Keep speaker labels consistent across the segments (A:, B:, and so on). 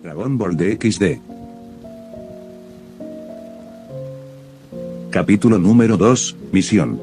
A: Dragon Ball DXD. Capítulo número 2, Misión.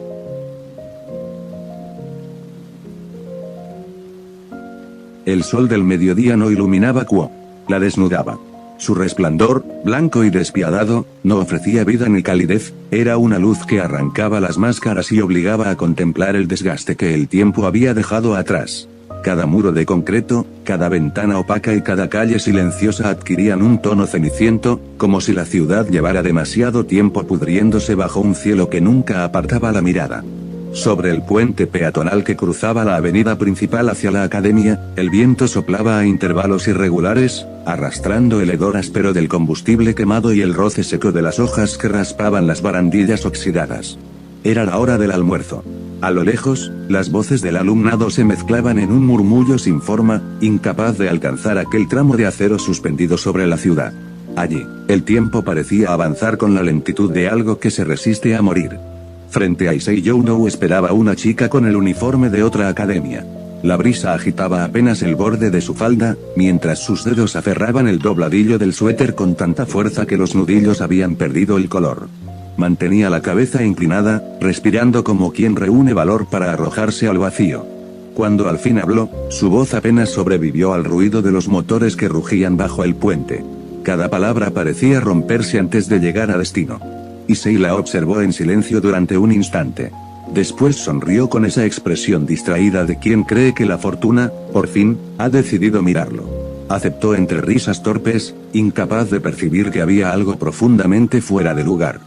A: El sol del mediodía no iluminaba Kuo. La desnudaba. Su resplandor, blanco y despiadado, no ofrecía vida ni calidez, era una luz que arrancaba las máscaras y obligaba a contemplar el desgaste que el tiempo había dejado atrás. Cada muro de concreto, cada ventana opaca y cada calle silenciosa adquirían un tono ceniciento, como si la ciudad llevara demasiado tiempo pudriéndose bajo un cielo que nunca apartaba la mirada. Sobre el puente peatonal que cruzaba la avenida principal hacia la academia, el viento soplaba a intervalos irregulares, arrastrando el hedor áspero del combustible quemado y el roce seco de las hojas que raspaban las barandillas oxidadas. Era la hora del almuerzo. A lo lejos, las voces del alumnado se mezclaban en un murmullo sin forma, incapaz de alcanzar aquel tramo de acero suspendido sobre la ciudad. Allí, el tiempo parecía avanzar con la lentitud de algo que se resiste a morir. Frente a Issei Youno esperaba una chica con el uniforme de otra academia. La brisa agitaba apenas el borde de su falda, mientras sus dedos aferraban el dobladillo del suéter con tanta fuerza que los nudillos habían perdido el color. Mantenía la cabeza inclinada, respirando como quien reúne valor para arrojarse al vacío. Cuando al fin habló, su voz apenas sobrevivió al ruido de los motores que rugían bajo el puente. Cada palabra parecía romperse antes de llegar a destino. Issei la observó en silencio durante un instante. Después sonrió con esa expresión distraída de quien cree que la fortuna, por fin, ha decidido mirarlo. Aceptó entre risas torpes, incapaz de percibir que había algo profundamente fuera de lugar.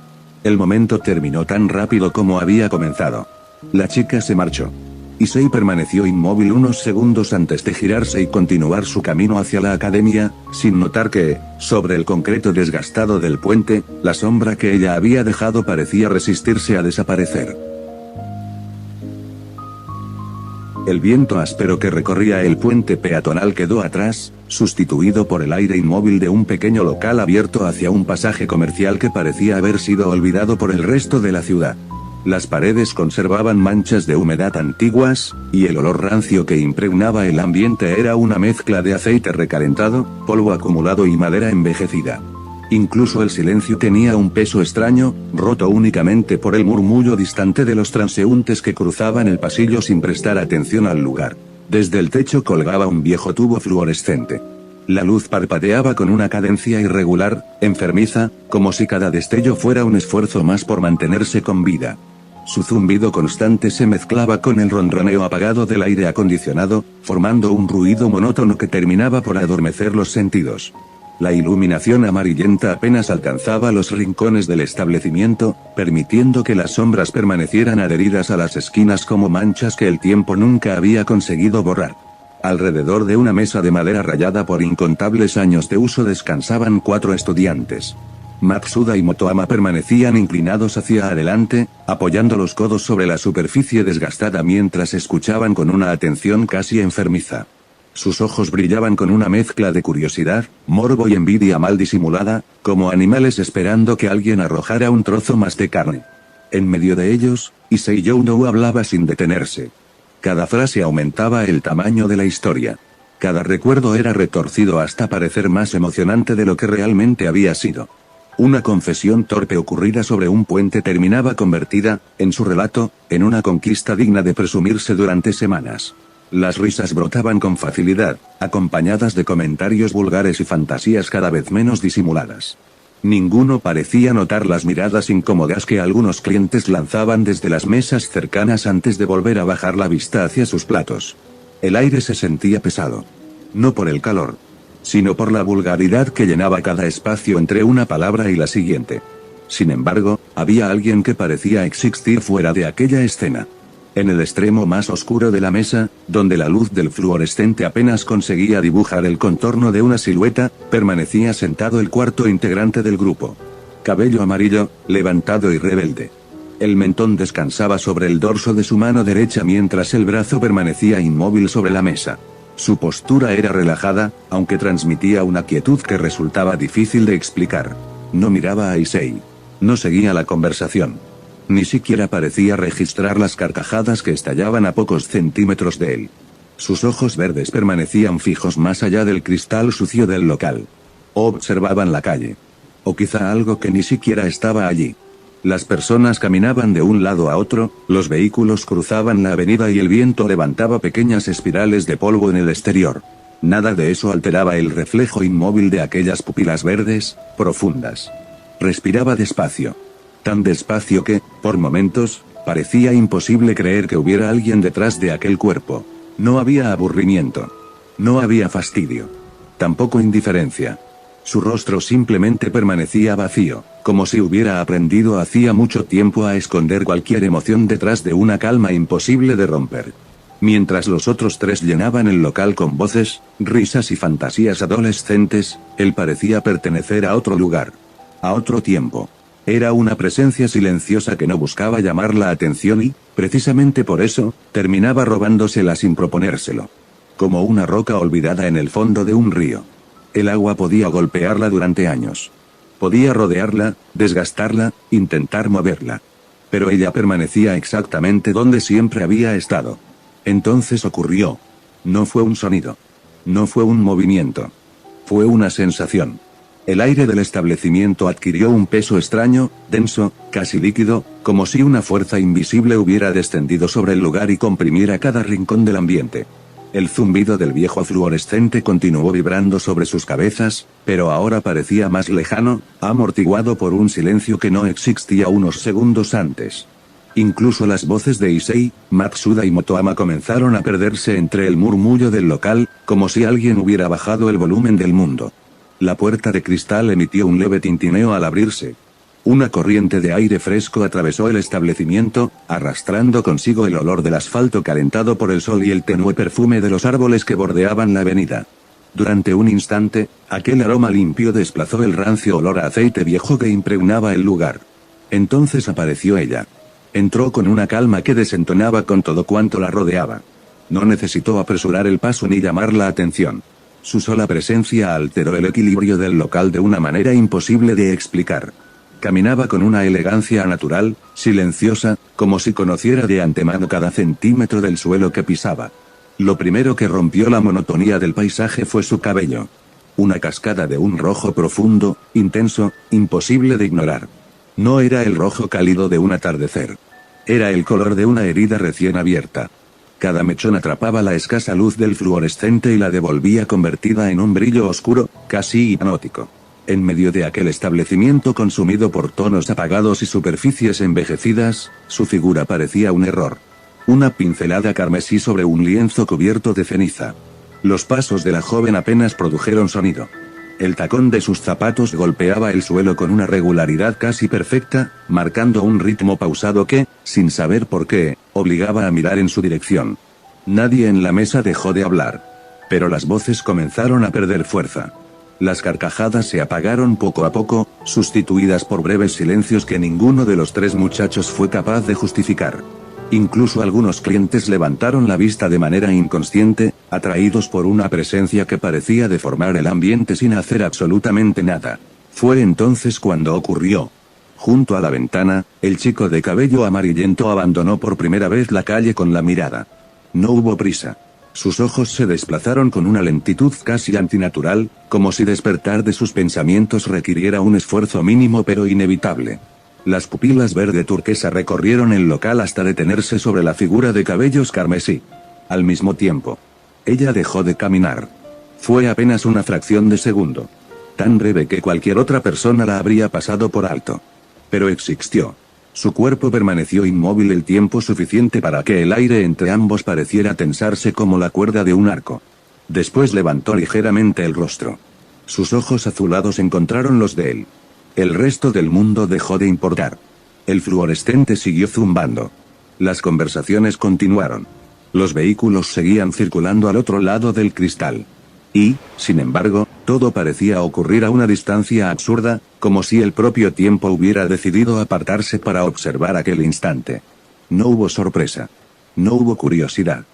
A: El momento terminó tan rápido como había comenzado. La chica se marchó. Issei permaneció inmóvil unos segundos antes de girarse y continuar su camino hacia la academia, sin notar que, sobre el concreto desgastado del puente, la sombra que ella había dejado parecía resistirse a desaparecer. El viento áspero que recorría el puente peatonal quedó atrás, sustituido por el aire inmóvil de un pequeño local abierto hacia un pasaje comercial que parecía haber sido olvidado por el resto de la ciudad. Las paredes conservaban manchas de humedad antiguas, y el olor rancio que impregnaba el ambiente era una mezcla de aceite recalentado, polvo acumulado y madera envejecida. Incluso el silencio tenía un peso extraño, roto únicamente por el murmullo distante de los transeúntes que cruzaban el pasillo sin prestar atención al lugar. Desde el techo colgaba un viejo tubo fluorescente. La luz parpadeaba con una cadencia irregular, enfermiza, como si cada destello fuera un esfuerzo más por mantenerse con vida. Su zumbido constante se mezclaba con el ronroneo apagado del aire acondicionado, formando un ruido monótono que terminaba por adormecer los sentidos. La iluminación amarillenta apenas alcanzaba los rincones del establecimiento, permitiendo que las sombras permanecieran adheridas a las esquinas como manchas que el tiempo nunca había conseguido borrar. Alrededor de una mesa de madera rayada por incontables años de uso descansaban 4 estudiantes. Matsuda y Motoama permanecían inclinados hacia adelante, apoyando los codos sobre la superficie desgastada mientras escuchaban con una atención casi enfermiza. Sus ojos brillaban con una mezcla de curiosidad, morbo y envidia mal disimulada, como animales esperando que alguien arrojara un trozo más de carne. En medio de ellos, Issei Youno hablaba sin detenerse. Cada frase aumentaba el tamaño de la historia. Cada recuerdo era retorcido hasta parecer más emocionante de lo que realmente había sido. Una confesión torpe ocurrida sobre un puente terminaba convertida, en su relato, en una conquista digna de presumirse durante semanas. Las risas brotaban con facilidad, acompañadas de comentarios vulgares y fantasías cada vez menos disimuladas. Ninguno parecía notar las miradas incómodas que algunos clientes lanzaban desde las mesas cercanas antes de volver a bajar la vista hacia sus platos. El aire se sentía pesado. No por el calor, sino por la vulgaridad que llenaba cada espacio entre una palabra y la siguiente. Sin embargo, había alguien que parecía existir fuera de aquella escena. En el extremo más oscuro de la mesa, donde la luz del fluorescente apenas conseguía dibujar el contorno de una silueta, permanecía sentado el cuarto integrante del grupo. Cabello amarillo, levantado y rebelde. El mentón descansaba sobre el dorso de su mano derecha mientras el brazo permanecía inmóvil sobre la mesa. Su postura era relajada, aunque transmitía una quietud que resultaba difícil de explicar. No miraba a Issei. No seguía la conversación. Ni siquiera parecía registrar las carcajadas que estallaban a pocos centímetros de él. Sus ojos verdes permanecían fijos más allá del cristal sucio del local. o observaban la calle. O quizá algo que ni siquiera estaba allí. Las personas caminaban de un lado a otro, los vehículos cruzaban la avenida y el viento levantaba pequeñas espirales de polvo en el exterior. Nada de eso alteraba el reflejo inmóvil de aquellas pupilas verdes, profundas. Respiraba despacio. Tan despacio que, por momentos, parecía imposible creer que hubiera alguien detrás de aquel cuerpo. No había aburrimiento. No había fastidio. Tampoco indiferencia. Su rostro simplemente permanecía vacío, como si hubiera aprendido hacía mucho tiempo a esconder cualquier emoción detrás de una calma imposible de romper. Mientras los otros tres llenaban el local con voces, risas y fantasías adolescentes, él parecía pertenecer a otro lugar. A otro tiempo. Era una presencia silenciosa que no buscaba llamar la atención y, precisamente por eso, terminaba robándosela sin proponérselo. Como una roca olvidada en el fondo de un río. El agua podía golpearla durante años. Podía rodearla, desgastarla, intentar moverla. Pero ella permanecía exactamente donde siempre había estado. Entonces ocurrió. No fue un sonido. No fue un movimiento. Fue una sensación. El aire del establecimiento adquirió un peso extraño, denso, casi líquido, como si una fuerza invisible hubiera descendido sobre el lugar y comprimiera cada rincón del ambiente. El zumbido del viejo fluorescente continuó vibrando sobre sus cabezas, pero ahora parecía más lejano, amortiguado por un silencio que no existía unos segundos antes. Incluso las voces de Issei, Matsuda y Motoama comenzaron a perderse entre el murmullo del local, como si alguien hubiera bajado el volumen del mundo. La puerta de cristal emitió un leve tintineo al abrirse. Una corriente de aire fresco atravesó el establecimiento, arrastrando consigo el olor del asfalto calentado por el sol y el tenue perfume de los árboles que bordeaban la avenida. Durante un instante, aquel aroma limpio desplazó el rancio olor a aceite viejo que impregnaba el lugar. Entonces apareció ella. Entró con una calma que desentonaba con todo cuanto la rodeaba. No necesitó apresurar el paso ni llamar la atención. Su sola presencia alteró el equilibrio del local de una manera imposible de explicar. Caminaba con una elegancia natural, silenciosa, como si conociera de antemano cada centímetro del suelo que pisaba. Lo primero que rompió la monotonía del paisaje fue su cabello. Una cascada de un rojo profundo, intenso, imposible de ignorar. No era el rojo cálido de un atardecer. Era el color de una herida recién abierta. Cada mechón atrapaba la escasa luz del fluorescente y la devolvía convertida en un brillo oscuro, casi hipnótico. En medio de aquel establecimiento consumido por tonos apagados y superficies envejecidas, su figura parecía un error. Una pincelada carmesí sobre un lienzo cubierto de ceniza. Los pasos de la joven apenas produjeron sonido. El tacón de sus zapatos golpeaba el suelo con una regularidad casi perfecta, marcando un ritmo pausado que, sin saber por qué, obligaba a mirar en su dirección. Nadie en la mesa dejó de hablar. Pero las voces comenzaron a perder fuerza. Las carcajadas se apagaron poco a poco, sustituidas por breves silencios que ninguno de los tres muchachos fue capaz de justificar. Incluso algunos clientes levantaron la vista de manera inconsciente, atraídos por una presencia que parecía deformar el ambiente sin hacer absolutamente nada. Fue entonces cuando ocurrió. Junto a la ventana, el chico de cabello amarillento abandonó por primera vez la calle con la mirada. No hubo prisa. Sus ojos se desplazaron con una lentitud casi antinatural, como si despertar de sus pensamientos requiriera un esfuerzo mínimo pero inevitable. Las pupilas verde turquesa recorrieron el local hasta detenerse sobre la figura de cabellos carmesí. Al mismo tiempo, ella dejó de caminar. Fue apenas una fracción de segundo. Tan breve que cualquier otra persona la habría pasado por alto. Pero existió. Su cuerpo permaneció inmóvil el tiempo suficiente para que el aire entre ambos pareciera tensarse como la cuerda de un arco. Después levantó ligeramente el rostro. Sus ojos azulados encontraron los de él. El resto del mundo dejó de importar. El fluorescente siguió zumbando. Las conversaciones continuaron. Los vehículos seguían circulando al otro lado del cristal. Y, sin embargo, todo parecía ocurrir a una distancia absurda, como si el propio tiempo hubiera decidido apartarse para observar aquel instante. No hubo sorpresa. No hubo curiosidad.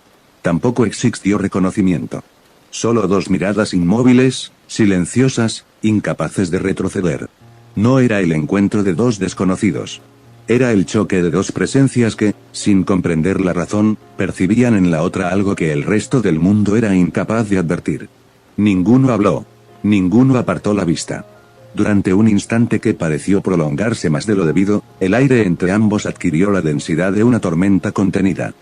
A: Tampoco existió reconocimiento. Solo dos miradas inmóviles, silenciosas, incapaces de retroceder. No era el encuentro de dos desconocidos. Era el choque de dos presencias que, sin comprender la razón, percibían en la otra algo que el resto del mundo era incapaz de advertir. Ninguno habló. Ninguno apartó la vista. Durante un instante que pareció prolongarse más de lo debido, el aire entre ambos adquirió la densidad de una tormenta contenida.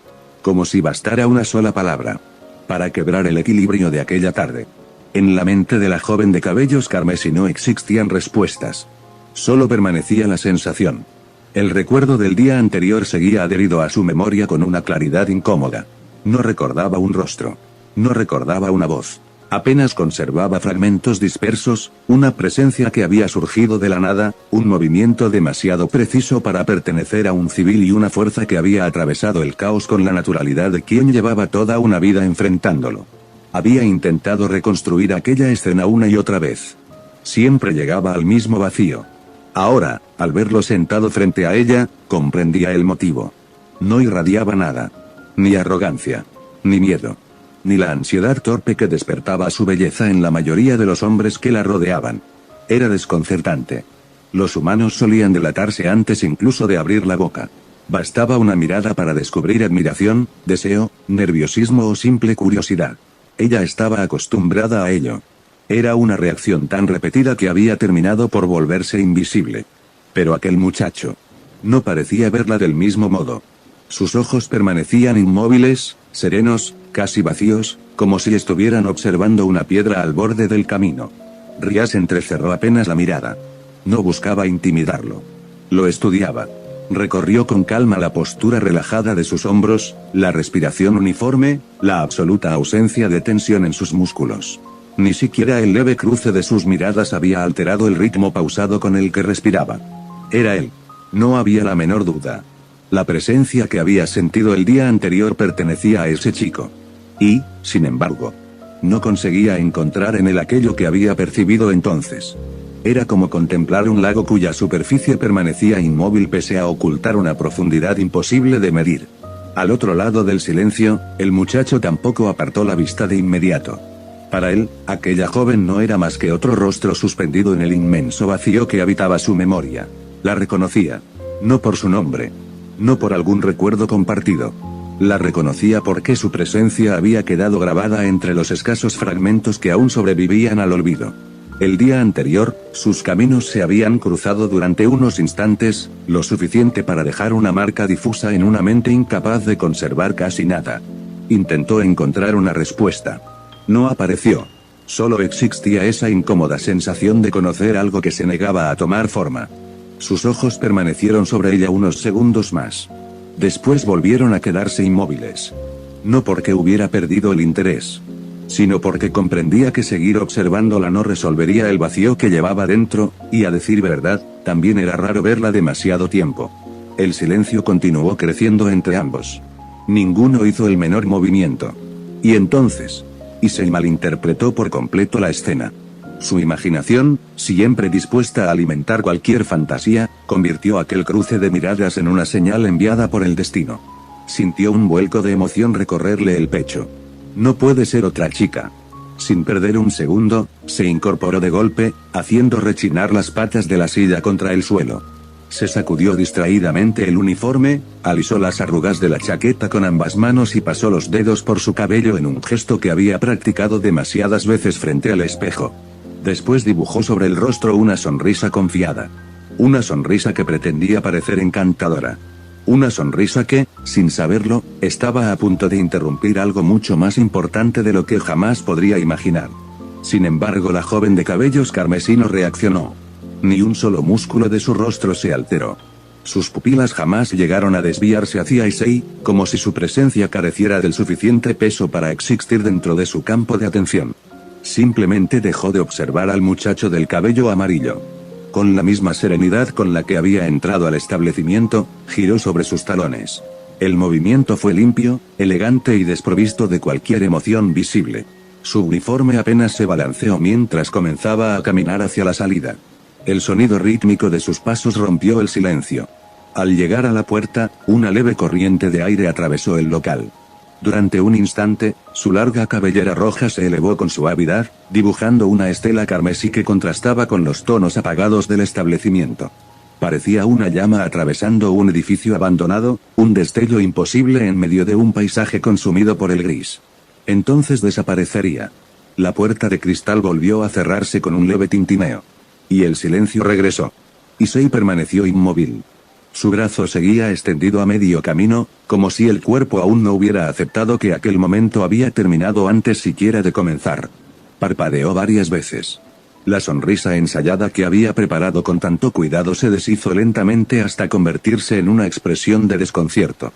A: Como si bastara una sola palabra para quebrar el equilibrio de aquella tarde. En la mente de la joven de cabellos carmesí no existían respuestas. Solo permanecía la sensación. El recuerdo del día anterior seguía adherido a su memoria con una claridad incómoda. No recordaba un rostro. No recordaba una voz. Apenas conservaba fragmentos dispersos, una presencia que había surgido de la nada, un movimiento demasiado preciso para pertenecer a un civil y una fuerza que había atravesado el caos con la naturalidad de quien llevaba toda una vida enfrentándolo. Había intentado reconstruir aquella escena una y otra vez. Siempre llegaba al mismo vacío. Ahora, al verlo sentado frente a ella, comprendía el motivo. No irradiaba nada. Ni arrogancia. Ni miedo. Ni la ansiedad torpe que despertaba su belleza en la mayoría de los hombres que la rodeaban. Era desconcertante. Los humanos solían delatarse antes incluso de abrir la boca. Bastaba una mirada para descubrir admiración, deseo, nerviosismo o simple curiosidad. Ella estaba acostumbrada a ello. Era una reacción tan repetida que había terminado por volverse invisible. Pero aquel muchacho no parecía verla del mismo modo. Sus ojos permanecían inmóviles, serenos, casi vacíos, como si estuvieran observando una piedra al borde del camino. Rias entrecerró apenas la mirada. No buscaba intimidarlo. Lo estudiaba. Recorrió con calma la postura relajada de sus hombros, la respiración uniforme, la absoluta ausencia de tensión en sus músculos. Ni siquiera el leve cruce de sus miradas había alterado el ritmo pausado con el que respiraba. Era él. No había la menor duda. La presencia que había sentido el día anterior pertenecía a ese chico. Y, sin embargo, no conseguía encontrar en él aquello que había percibido entonces. Era como contemplar un lago cuya superficie permanecía inmóvil pese a ocultar una profundidad imposible de medir. Al otro lado del silencio, el muchacho tampoco apartó la vista de inmediato. Para él, aquella joven no era más que otro rostro suspendido en el inmenso vacío que habitaba su memoria. La reconocía. No por su nombre. No por algún recuerdo compartido. La reconocía porque su presencia había quedado grabada entre los escasos fragmentos que aún sobrevivían al olvido. El día anterior, sus caminos se habían cruzado durante unos instantes, lo suficiente para dejar una marca difusa en una mente incapaz de conservar casi nada. Intentó encontrar una respuesta. No apareció. Solo existía esa incómoda sensación de conocer algo que se negaba a tomar forma. Sus ojos permanecieron sobre ella unos segundos más. Después volvieron a quedarse inmóviles. No porque hubiera perdido el interés, sino porque comprendía que seguir observándola no resolvería el vacío que llevaba dentro, y a decir verdad, también era raro verla demasiado tiempo. El silencio continuó creciendo entre ambos. Ninguno hizo el menor movimiento. Y entonces, se malinterpretó por completo la escena. Su imaginación, siempre dispuesta a alimentar cualquier fantasía, convirtió aquel cruce de miradas en una señal enviada por el destino. Sintió un vuelco de emoción recorrerle el pecho. No puede ser otra chica. Sin perder un segundo, se incorporó de golpe, haciendo rechinar las patas de la silla contra el suelo. Se sacudió distraídamente el uniforme, alisó las arrugas de la chaqueta con ambas manos y pasó los dedos por su cabello en un gesto que había practicado demasiadas veces frente al espejo. Después dibujó sobre el rostro una sonrisa confiada. Una sonrisa que pretendía parecer encantadora. Una sonrisa que, sin saberlo, estaba a punto de interrumpir algo mucho más importante de lo que jamás podría imaginar. Sin embargo, la joven de cabellos carmesí no reaccionó. Ni un solo músculo de su rostro se alteró. Sus pupilas jamás llegaron a desviarse hacia Issei, como si su presencia careciera del suficiente peso para existir dentro de su campo de atención. Simplemente dejó de observar al muchacho del cabello amarillo. Con la misma serenidad con la que había entrado al establecimiento, giró sobre sus talones. El movimiento fue limpio, elegante y desprovisto de cualquier emoción visible. Su uniforme apenas se balanceó mientras comenzaba a caminar hacia la salida. El sonido rítmico de sus pasos rompió el silencio. Al llegar a la puerta, una leve corriente de aire atravesó el local. Durante un instante, su larga cabellera roja se elevó con suavidad, dibujando una estela carmesí que contrastaba con los tonos apagados del establecimiento. Parecía una llama atravesando un edificio abandonado, un destello imposible en medio de un paisaje consumido por el gris. Entonces desaparecería. La puerta de cristal volvió a cerrarse con un leve tintineo. Y el silencio regresó. Issei permaneció inmóvil. Su brazo seguía extendido a medio camino, como si el cuerpo aún no hubiera aceptado que aquel momento había terminado antes siquiera de comenzar. Parpadeó varias veces. La sonrisa ensayada que había preparado con tanto cuidado se deshizo lentamente hasta convertirse en una expresión de desconcierto.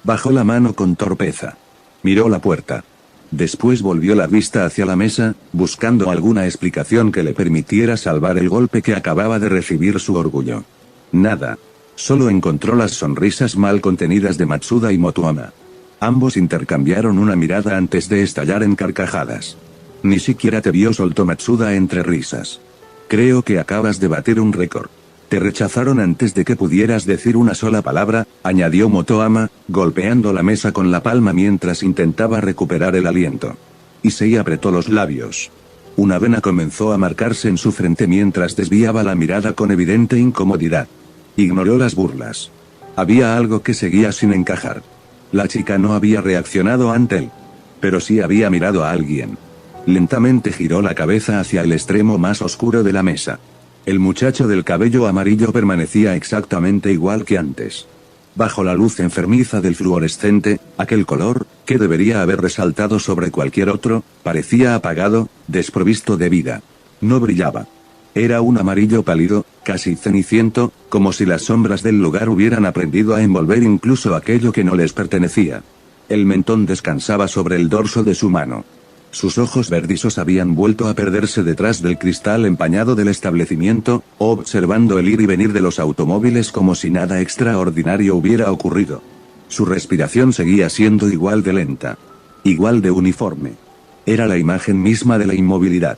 A: Bajó la mano con torpeza. Miró la puerta. Después volvió la vista hacia la mesa, buscando alguna explicación que le permitiera salvar el golpe que acababa de recibir su orgullo. Nada. Solo encontró las sonrisas mal contenidas de Matsuda y Motoama. Ambos intercambiaron una mirada antes de estallar en carcajadas. Ni siquiera te vio, soltó Matsuda entre risas. Creo que acabas de batir un récord. Te rechazaron antes de que pudieras decir una sola palabra, añadió Motoama, golpeando la mesa con la palma mientras intentaba recuperar el aliento. Issei apretó los labios. Una vena comenzó a marcarse en su frente mientras desviaba la mirada con evidente incomodidad. Ignoró las burlas. Había algo que seguía sin encajar. La chica no había reaccionado ante él. Pero sí había mirado a alguien. Lentamente giró la cabeza hacia el extremo más oscuro de la mesa. El muchacho del cabello amarillo permanecía exactamente igual que antes. Bajo la luz enfermiza del fluorescente, aquel color, que debería haber resaltado sobre cualquier otro, parecía apagado, desprovisto de vida. No brillaba. Era un amarillo pálido, casi ceniciento, como si las sombras del lugar hubieran aprendido a envolver incluso aquello que no les pertenecía. El mentón descansaba sobre el dorso de su mano. Sus ojos verdizos habían vuelto a perderse detrás del cristal empañado del establecimiento, observando el ir y venir de los automóviles como si nada extraordinario hubiera ocurrido. Su respiración seguía siendo igual de lenta. Igual de uniforme. Era la imagen misma de la inmovilidad.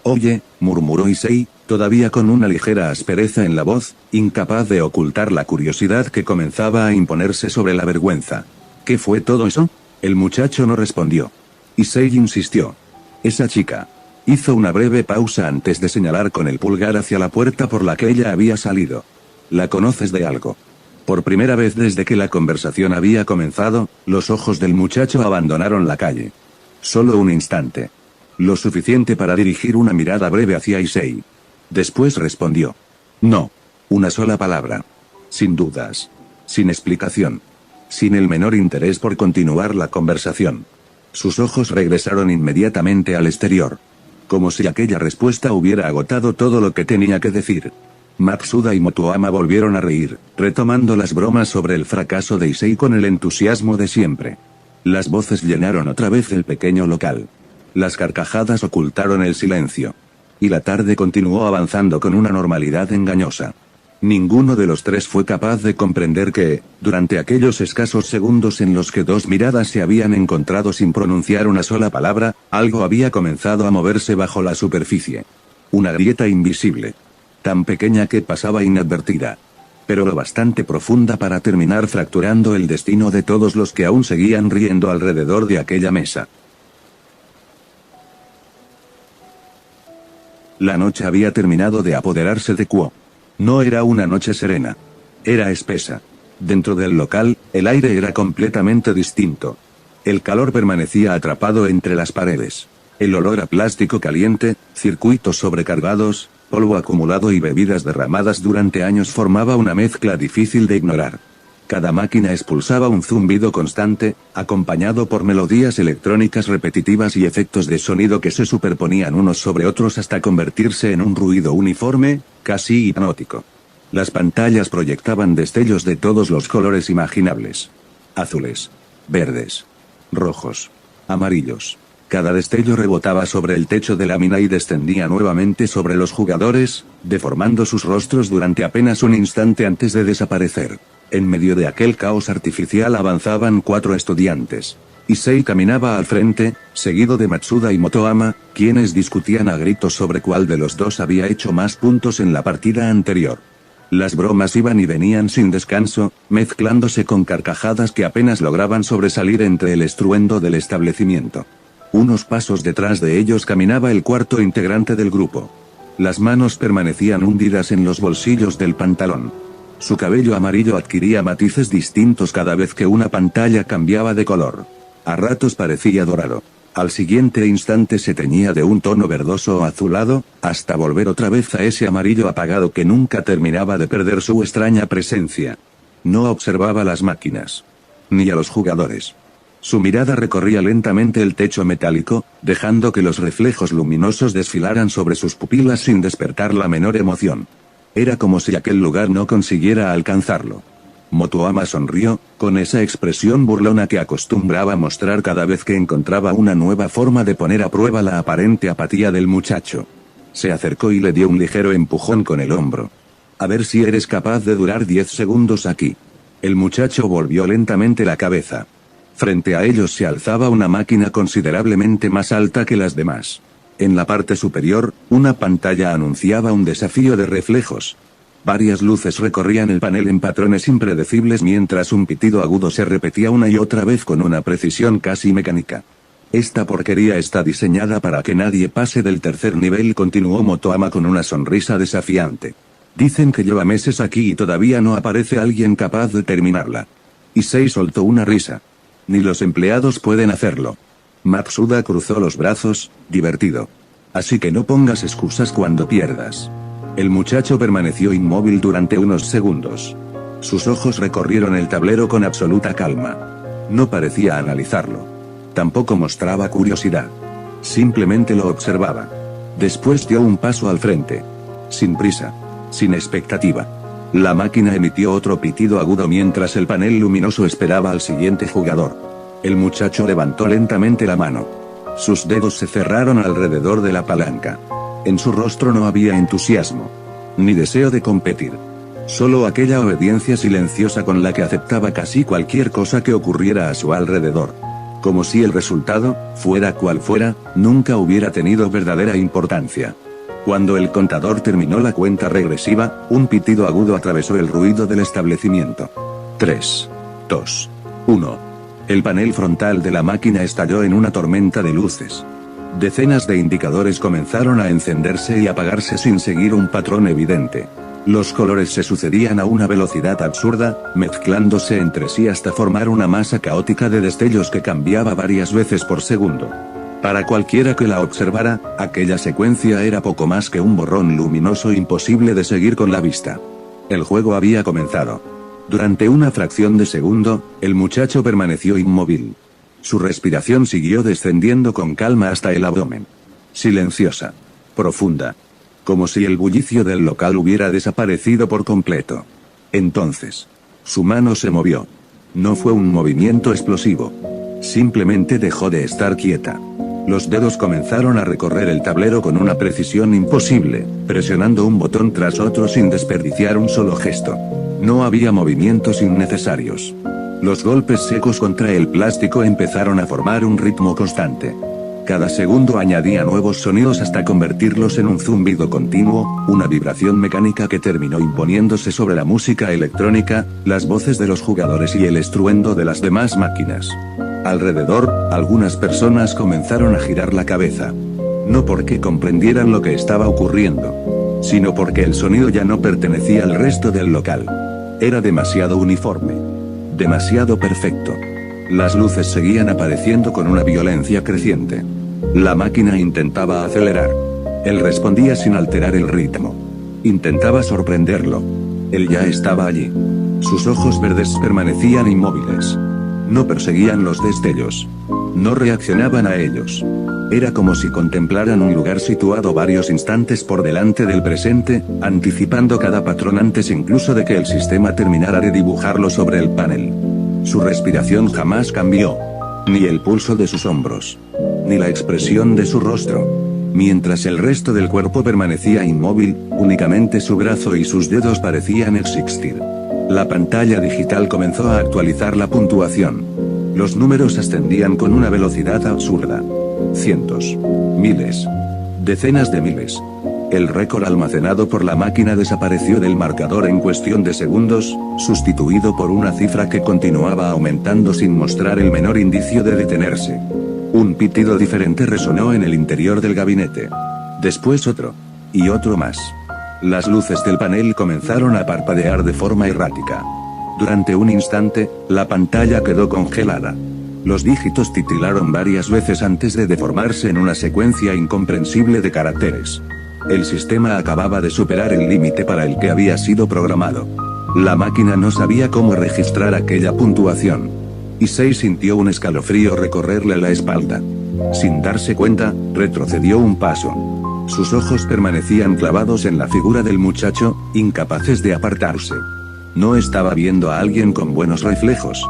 A: Oye, murmuró Issei, todavía con una ligera aspereza en la voz, incapaz de ocultar la curiosidad que comenzaba a imponerse sobre la vergüenza. ¿Qué fue todo eso? El muchacho no respondió. Issei insistió. Esa chica. Hizo una breve pausa antes de señalar con el pulgar hacia la puerta por la que ella había salido. ¿La conoces de algo? Por primera vez desde que la conversación había comenzado, los ojos del muchacho abandonaron la calle. Solo un instante. Lo suficiente para dirigir una mirada breve hacia Issei. Después respondió. No. Una sola palabra. Sin dudas. Sin explicación. Sin el menor interés por continuar la conversación. Sus ojos regresaron inmediatamente al exterior. Como si aquella respuesta hubiera agotado todo lo que tenía que decir. Matsuda y Motoama volvieron a reír, retomando las bromas sobre el fracaso de Issei con el entusiasmo de siempre. Las voces llenaron otra vez el pequeño local. Las carcajadas ocultaron el silencio. Y la tarde continuó avanzando con una normalidad engañosa. Ninguno de los tres fue capaz de comprender que, durante aquellos escasos segundos en los que dos miradas se habían encontrado sin pronunciar una sola palabra, algo había comenzado a moverse bajo la superficie. Una grieta invisible. Tan pequeña que pasaba inadvertida. Pero lo bastante profunda para terminar fracturando el destino de todos los que aún seguían riendo alrededor de aquella mesa. La noche había terminado de apoderarse de Kuo. No era una noche serena. Era espesa. Dentro del local, el aire era completamente distinto. El calor permanecía atrapado entre las paredes. El olor a plástico caliente, circuitos sobrecargados, polvo acumulado y bebidas derramadas durante años formaba una mezcla difícil de ignorar. Cada máquina expulsaba un zumbido constante, acompañado por melodías electrónicas repetitivas y efectos de sonido que se superponían unos sobre otros hasta convertirse en un ruido uniforme, casi hipnótico. Las pantallas proyectaban destellos de todos los colores imaginables. Azules, verdes, rojos, amarillos. Cada destello rebotaba sobre el techo de lámina y descendía nuevamente sobre los jugadores, deformando sus rostros durante apenas un instante antes de desaparecer. En medio de aquel caos artificial avanzaban 4 estudiantes. Issei caminaba al frente, seguido de Matsuda y Motoama, quienes discutían a gritos sobre cuál de los dos había hecho más puntos en la partida anterior. Las bromas iban y venían sin descanso, mezclándose con carcajadas que apenas lograban sobresalir entre el estruendo del establecimiento. Unos pasos detrás de ellos caminaba el cuarto integrante del grupo. Las manos permanecían hundidas en los bolsillos del pantalón. Su cabello amarillo adquiría matices distintos cada vez que una pantalla cambiaba de color. A ratos parecía dorado. Al siguiente instante se teñía de un tono verdoso o azulado, hasta volver otra vez a ese amarillo apagado que nunca terminaba de perder su extraña presencia. No observaba las máquinas. Ni a los jugadores. Su mirada recorría lentamente el techo metálico, dejando que los reflejos luminosos desfilaran sobre sus pupilas sin despertar la menor emoción. Era como si aquel lugar no consiguiera alcanzarlo. Motoama sonrió, con esa expresión burlona que acostumbraba mostrar cada vez que encontraba una nueva forma de poner a prueba la aparente apatía del muchacho. Se acercó y le dio un ligero empujón con el hombro. A ver si eres capaz de durar 10 segundos aquí. El muchacho volvió lentamente la cabeza. Frente a ellos se alzaba una máquina considerablemente más alta que las demás. En la parte superior, una pantalla anunciaba un desafío de reflejos. Varias luces recorrían el panel en patrones impredecibles mientras un pitido agudo se repetía una y otra vez con una precisión casi mecánica. Esta porquería está diseñada para que nadie pase del tercer nivel, continuó Motoama con una sonrisa desafiante. Dicen que lleva meses aquí y todavía no aparece alguien capaz de terminarla. Issei soltó una risa. Ni los empleados pueden hacerlo. Matsuda cruzó los brazos, divertido. Así que no pongas excusas cuando pierdas. El muchacho permaneció inmóvil durante unos segundos. Sus ojos recorrieron el tablero con absoluta calma. No parecía analizarlo. Tampoco mostraba curiosidad. Simplemente lo observaba. Después dio un paso al frente. Sin prisa. Sin expectativa. La máquina emitió otro pitido agudo mientras el panel luminoso esperaba al siguiente jugador. El muchacho levantó lentamente la mano. Sus dedos se cerraron alrededor de la palanca. En su rostro no había entusiasmo. Ni deseo de competir. Solo aquella obediencia silenciosa con la que aceptaba casi cualquier cosa que ocurriera a su alrededor. Como si el resultado, fuera cual fuera, nunca hubiera tenido verdadera importancia. Cuando el contador terminó la cuenta regresiva, un pitido agudo atravesó el ruido del establecimiento. 3, 2, 1. El panel frontal de la máquina estalló en una tormenta de luces. Decenas de indicadores comenzaron a encenderse y apagarse sin seguir un patrón evidente. Los colores se sucedían a una velocidad absurda, mezclándose entre sí hasta formar una masa caótica de destellos que cambiaba varias veces por segundo. Para cualquiera que la observara, aquella secuencia era poco más que un borrón luminoso imposible de seguir con la vista. El juego había comenzado. Durante una fracción de segundo, el muchacho permaneció inmóvil. Su respiración siguió descendiendo con calma hasta el abdomen. Silenciosa. Profunda. Como si el bullicio del local hubiera desaparecido por completo. Entonces, su mano se movió. No fue un movimiento explosivo. Simplemente dejó de estar quieta. Los dedos comenzaron a recorrer el tablero con una precisión imposible, presionando un botón tras otro sin desperdiciar un solo gesto. No había movimientos innecesarios. Los golpes secos contra el plástico empezaron a formar un ritmo constante. Cada segundo añadía nuevos sonidos hasta convertirlos en un zumbido continuo, una vibración mecánica que terminó imponiéndose sobre la música electrónica, las voces de los jugadores y el estruendo de las demás máquinas. Alrededor, algunas personas comenzaron a girar la cabeza. No porque comprendieran lo que estaba ocurriendo, sino porque el sonido ya no pertenecía al resto del local. Era demasiado uniforme. Demasiado perfecto. Las luces seguían apareciendo con una violencia creciente. La máquina intentaba acelerar. Él respondía sin alterar el ritmo. Intentaba sorprenderlo. Él ya estaba allí. Sus ojos verdes permanecían inmóviles. No perseguían los destellos. No reaccionaban a ellos. Era como si contemplaran un lugar situado varios instantes por delante del presente, anticipando cada patrón antes incluso de que el sistema terminara de dibujarlo sobre el panel. Su respiración jamás cambió. Ni el pulso de sus hombros. Ni la expresión de su rostro. Mientras el resto del cuerpo permanecía inmóvil, únicamente su brazo y sus dedos parecían existir. La pantalla digital comenzó a actualizar la puntuación. Los números ascendían con una velocidad absurda. Cientos. Miles. Decenas de miles. El récord almacenado por la máquina desapareció del marcador en cuestión de segundos, sustituido por una cifra que continuaba aumentando sin mostrar el menor indicio de detenerse. Un pitido diferente resonó en el interior del gabinete. Después otro. Y otro más. Las luces del panel comenzaron a parpadear de forma errática. Durante un instante, la pantalla quedó congelada. Los dígitos titilaron varias veces antes de deformarse en una secuencia incomprensible de caracteres. El sistema acababa de superar el límite para el que había sido programado. La máquina no sabía cómo registrar aquella puntuación. Issei sintió un escalofrío recorrerle la espalda. Sin darse cuenta, retrocedió un paso. Sus ojos permanecían clavados en la figura del muchacho, incapaces de apartarse. No estaba viendo a alguien con buenos reflejos.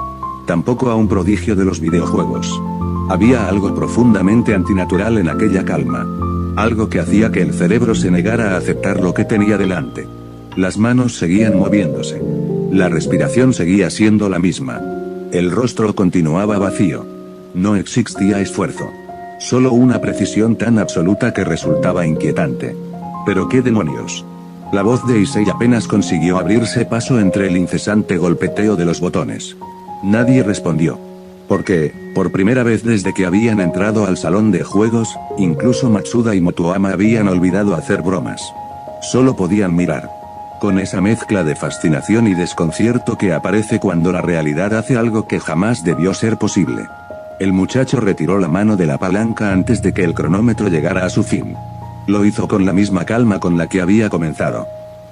A: Tampoco a un prodigio de los videojuegos. Había algo profundamente antinatural en aquella calma. Algo que hacía que el cerebro se negara a aceptar lo que tenía delante. Las manos seguían moviéndose. La respiración seguía siendo la misma. El rostro continuaba vacío. No existía esfuerzo. Solo una precisión tan absoluta que resultaba inquietante. ¿Pero qué demonios? La voz de Issei apenas consiguió abrirse paso entre el incesante golpeteo de los botones. Nadie respondió. Porque, por primera vez desde que habían entrado al salón de juegos, incluso Matsuda y Motoama habían olvidado hacer bromas. Solo podían mirar. Con esa mezcla de fascinación y desconcierto que aparece cuando la realidad hace algo que jamás debió ser posible. El muchacho retiró la mano de la palanca antes de que el cronómetro llegara a su fin. Lo hizo con la misma calma con la que había comenzado.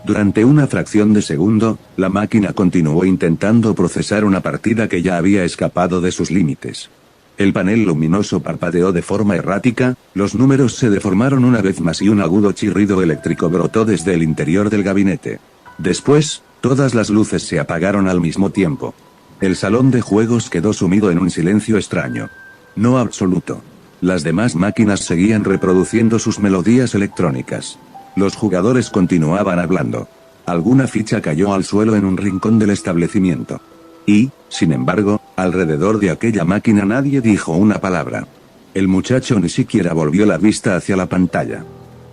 A: Durante una fracción de segundo, la máquina continuó intentando procesar una partida que ya había escapado de sus límites. El panel luminoso parpadeó de forma errática, los números se deformaron una vez más y un agudo chirrido eléctrico brotó desde el interior del gabinete. Después, todas las luces se apagaron al mismo tiempo. El salón de juegos quedó sumido en un silencio extraño. No absoluto. Las demás máquinas seguían reproduciendo sus melodías electrónicas. Los jugadores continuaban hablando. Alguna ficha cayó al suelo en un rincón del establecimiento. Y, sin embargo, alrededor de aquella máquina nadie dijo una palabra. El muchacho ni siquiera volvió la vista hacia la pantalla.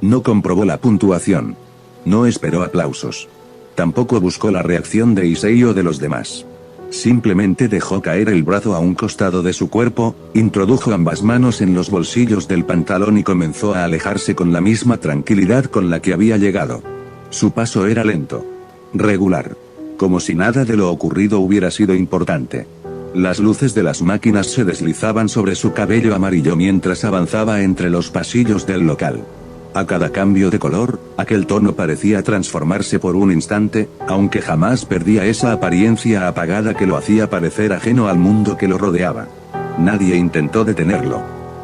A: No comprobó la puntuación. No esperó aplausos. Tampoco buscó la reacción de Issei o de los demás. Simplemente dejó caer el brazo a un costado de su cuerpo, introdujo ambas manos en los bolsillos del pantalón y comenzó a alejarse con la misma tranquilidad con la que había llegado. Su paso era lento. Regular. Como si nada de lo ocurrido hubiera sido importante. Las luces de las máquinas se deslizaban sobre su cabello amarillo mientras avanzaba entre los pasillos del local. A cada cambio de color, aquel tono parecía transformarse por un instante, aunque jamás perdía esa apariencia apagada que lo hacía parecer ajeno al mundo que lo rodeaba. Nadie intentó detenerlo.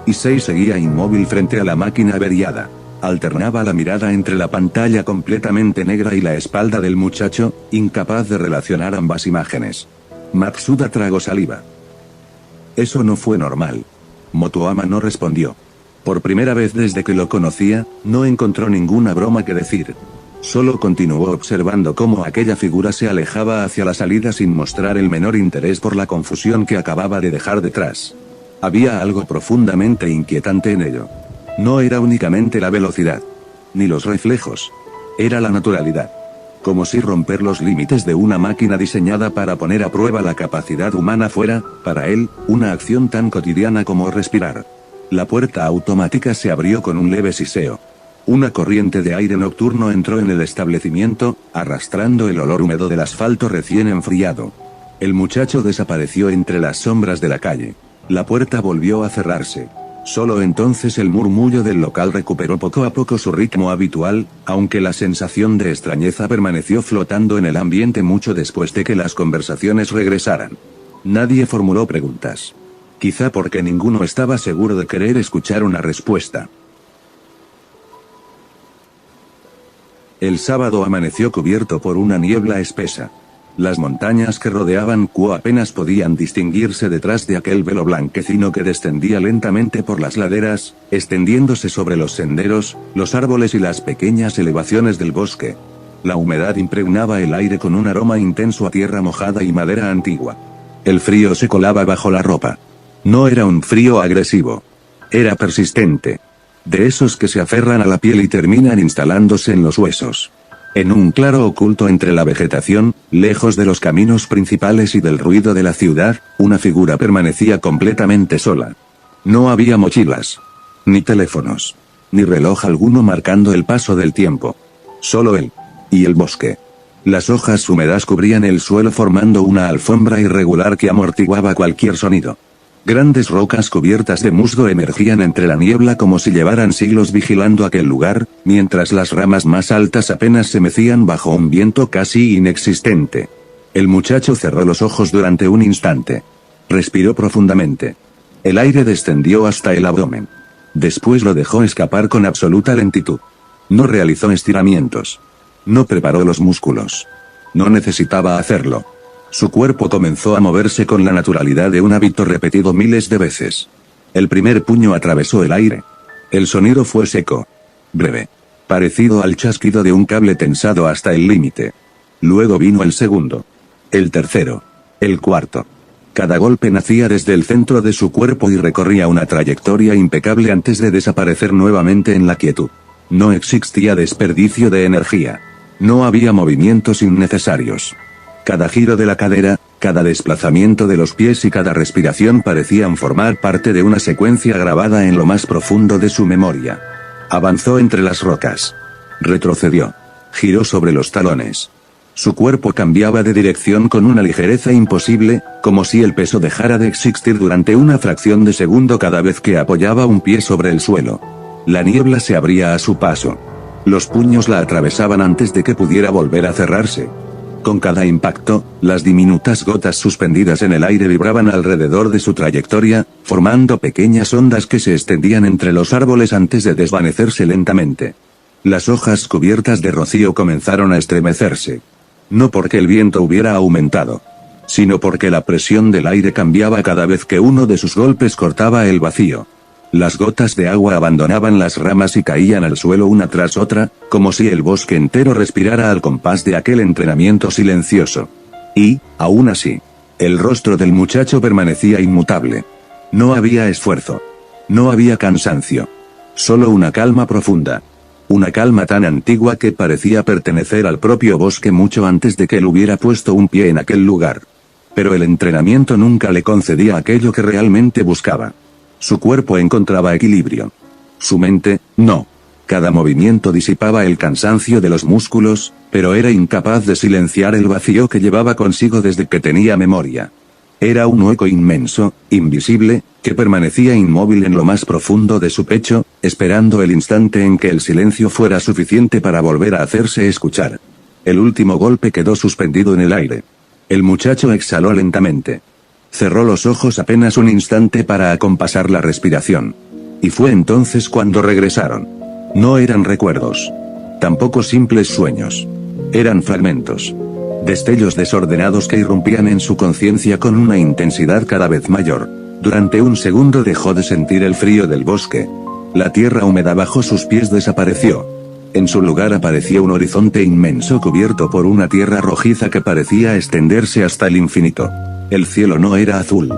A: Issei seguía inmóvil frente a la máquina averiada. Alternaba la mirada entre la pantalla completamente negra y la espalda del muchacho, incapaz de relacionar ambas imágenes. Matsuda tragó saliva. Eso no fue normal. Motoama no respondió. Por primera vez desde que lo conocía, no encontró ninguna broma que decir. Solo continuó observando cómo aquella figura se alejaba hacia la salida sin mostrar el menor interés por la confusión que acababa de dejar detrás. Había algo profundamente inquietante en ello. No era únicamente la velocidad, ni los reflejos. Era la naturalidad. Como si romper los límites de una máquina diseñada para poner a prueba la capacidad humana fuera, para él, una acción tan cotidiana como respirar. La puerta automática se abrió con un leve siseo. Una corriente de aire nocturno entró en el establecimiento, arrastrando el olor húmedo del asfalto recién enfriado. El muchacho desapareció entre las sombras de la calle. La puerta volvió a cerrarse. Solo entonces el murmullo del local recuperó poco a poco su ritmo habitual, aunque la sensación de extrañeza permaneció flotando en el ambiente mucho después de que las conversaciones regresaran. Nadie formuló preguntas. Quizá porque ninguno estaba seguro de querer escuchar una respuesta. El sábado amaneció cubierto por una niebla espesa. Las montañas que rodeaban Kuo apenas podían distinguirse detrás de aquel velo blanquecino que descendía lentamente por las laderas, extendiéndose sobre los senderos, los árboles y las pequeñas elevaciones del bosque. La humedad impregnaba el aire con un aroma intenso a tierra mojada y madera antigua. El frío se colaba bajo la ropa. No era un frío agresivo. Era persistente. De esos que se aferran a la piel y terminan instalándose en los huesos. En un claro oculto entre la vegetación, lejos de los caminos principales y del ruido de la ciudad, una figura permanecía completamente sola. No había mochilas. Ni teléfonos. Ni reloj alguno marcando el paso del tiempo. Solo él. Y el bosque. Las hojas húmedas cubrían el suelo formando una alfombra irregular que amortiguaba cualquier sonido. Grandes rocas cubiertas de musgo emergían entre la niebla como si llevaran siglos vigilando aquel lugar, mientras las ramas más altas apenas se mecían bajo un viento casi inexistente. El muchacho cerró los ojos durante un instante. Respiró profundamente. El aire descendió hasta el abdomen. Después lo dejó escapar con absoluta lentitud. No realizó estiramientos. No preparó los músculos. No necesitaba hacerlo. Su cuerpo comenzó a moverse con la naturalidad de un hábito repetido miles de veces. El primer puño atravesó el aire. El sonido fue seco. Breve. Parecido al chasquido de un cable tensado hasta el límite. Luego vino el segundo. El tercero. El cuarto. Cada golpe nacía desde el centro de su cuerpo y recorría una trayectoria impecable antes de desaparecer nuevamente en la quietud. No existía desperdicio de energía. No había movimientos innecesarios. Cada giro de la cadera, cada desplazamiento de los pies y cada respiración parecían formar parte de una secuencia grabada en lo más profundo de su memoria. Avanzó entre las rocas. Retrocedió. Giró sobre los talones. Su cuerpo cambiaba de dirección con una ligereza imposible, como si el peso dejara de existir durante una fracción de segundo cada vez que apoyaba un pie sobre el suelo. La niebla se abría a su paso. Los puños la atravesaban antes de que pudiera volver a cerrarse. Con cada impacto, las diminutas gotas suspendidas en el aire vibraban alrededor de su trayectoria, formando pequeñas ondas que se extendían entre los árboles antes de desvanecerse lentamente. Las hojas cubiertas de rocío comenzaron a estremecerse. No porque el viento hubiera aumentado, sino porque la presión del aire cambiaba cada vez que uno de sus golpes cortaba el vacío. Las gotas de agua abandonaban las ramas y caían al suelo una tras otra, como si el bosque entero respirara al compás de aquel entrenamiento silencioso. Y, aún así, el rostro del muchacho permanecía inmutable. No había esfuerzo. No había cansancio. Solo una calma profunda. Una calma tan antigua que parecía pertenecer al propio bosque mucho antes de que él hubiera puesto un pie en aquel lugar. Pero el entrenamiento nunca le concedía aquello que realmente buscaba. Su cuerpo encontraba equilibrio. Su mente, no. Cada movimiento disipaba el cansancio de los músculos, pero era incapaz de silenciar el vacío que llevaba consigo desde que tenía memoria. Era un hueco inmenso, invisible, que permanecía inmóvil en lo más profundo de su pecho, esperando el instante en que el silencio fuera suficiente para volver a hacerse escuchar. El último golpe quedó suspendido en el aire. El muchacho exhaló lentamente. Cerró los ojos apenas un instante para acompasar la respiración. Y fue entonces cuando regresaron. No eran recuerdos. Tampoco simples sueños. Eran fragmentos. Destellos desordenados que irrumpían en su conciencia con una intensidad cada vez mayor. Durante un segundo dejó de sentir el frío del bosque. La tierra húmeda bajo sus pies desapareció. En su lugar apareció un horizonte inmenso cubierto por una tierra rojiza que parecía extenderse hasta el infinito. El cielo no era azul.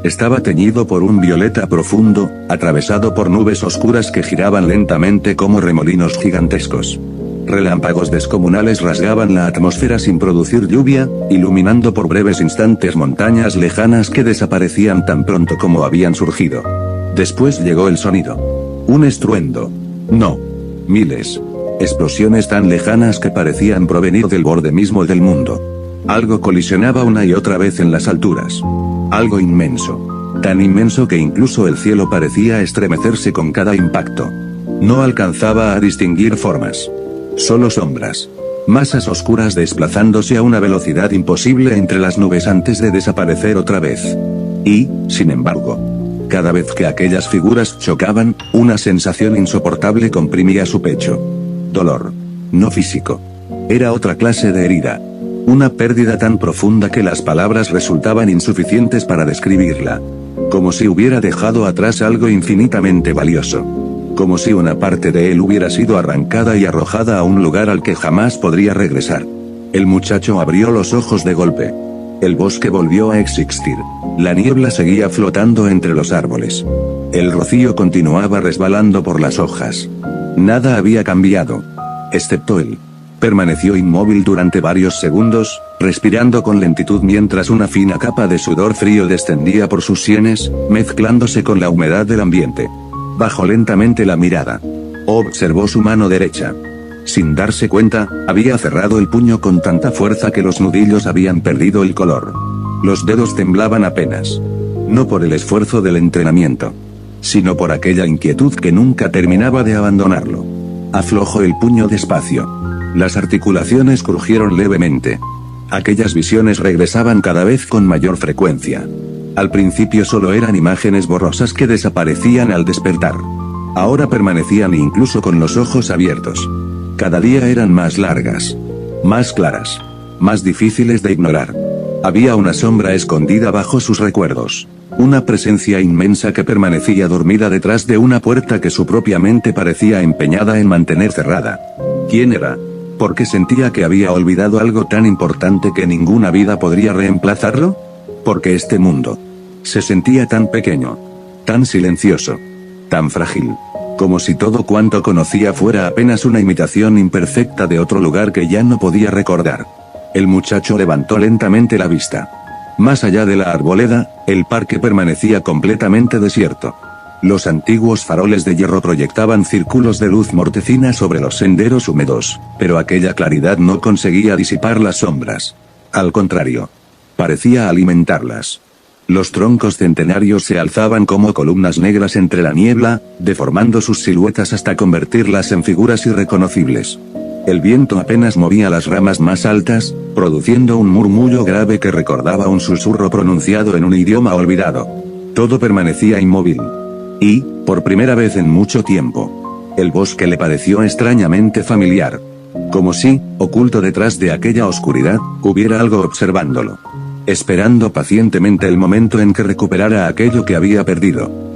A: Estaba teñido por un violeta profundo, atravesado por nubes oscuras que giraban lentamente como remolinos gigantescos. Relámpagos descomunales rasgaban la atmósfera sin producir lluvia, iluminando por breves instantes montañas lejanas que desaparecían tan pronto como habían surgido. Después llegó el sonido. Un estruendo. No. Miles. Explosiones tan lejanas que parecían provenir del borde mismo del mundo. Algo colisionaba una y otra vez en las alturas. Algo inmenso. Tan inmenso que incluso el cielo parecía estremecerse con cada impacto. No alcanzaba a distinguir formas. Solo sombras. Masas oscuras desplazándose a una velocidad imposible entre las nubes antes de desaparecer otra vez. Y, sin embargo, cada vez que aquellas figuras chocaban, una sensación insoportable comprimía su pecho. Dolor. No físico. Era otra clase de herida. Una pérdida tan profunda que las palabras resultaban insuficientes para describirla. Como si hubiera dejado atrás algo infinitamente valioso. Como si una parte de él hubiera sido arrancada y arrojada a un lugar al que jamás podría regresar. El muchacho abrió los ojos de golpe. El bosque volvió a existir. La niebla seguía flotando entre los árboles. El rocío continuaba resbalando por las hojas. Nada había cambiado. Excepto él. Permaneció inmóvil durante varios segundos, respirando con lentitud mientras una fina capa de sudor frío descendía por sus sienes, mezclándose con la humedad del ambiente. Bajó lentamente la mirada. Observó su mano derecha. Sin darse cuenta, había cerrado el puño con tanta fuerza que los nudillos habían perdido el color. Los dedos temblaban apenas. No por el esfuerzo del entrenamiento, sino por aquella inquietud que nunca terminaba de abandonarlo. Aflojó el puño despacio. Las articulaciones crujieron levemente. Aquellas visiones regresaban cada vez con mayor frecuencia. Al principio solo eran imágenes borrosas que desaparecían al despertar. Ahora permanecían incluso con los ojos abiertos. Cada día eran más largas, más claras, más difíciles de ignorar. Había una sombra escondida bajo sus recuerdos. Una presencia inmensa que permanecía dormida detrás de una puerta que su propia mente parecía empeñada en mantener cerrada. ¿Quién era? Porque sentía que había olvidado algo tan importante que ninguna vida podría reemplazarlo. Porque este mundo se sentía tan pequeño, tan silencioso, tan frágil, como si todo cuanto conocía fuera apenas una imitación imperfecta de otro lugar que ya no podía recordar. El muchacho levantó lentamente la vista. Más allá de la arboleda, el parque permanecía completamente desierto. Los antiguos faroles de hierro proyectaban círculos de luz mortecina sobre los senderos húmedos, pero aquella claridad no conseguía disipar las sombras. Al contrario, parecía alimentarlas. Los troncos centenarios se alzaban como columnas negras entre la niebla, deformando sus siluetas hasta convertirlas en figuras irreconocibles. El viento apenas movía las ramas más altas, produciendo un murmullo grave que recordaba un susurro pronunciado en un idioma olvidado. Todo permanecía inmóvil. Y, por primera vez en mucho tiempo, el bosque le pareció extrañamente familiar. Como si, oculto detrás de aquella oscuridad, hubiera algo observándolo. Esperando pacientemente el momento en que recuperara aquello que había perdido.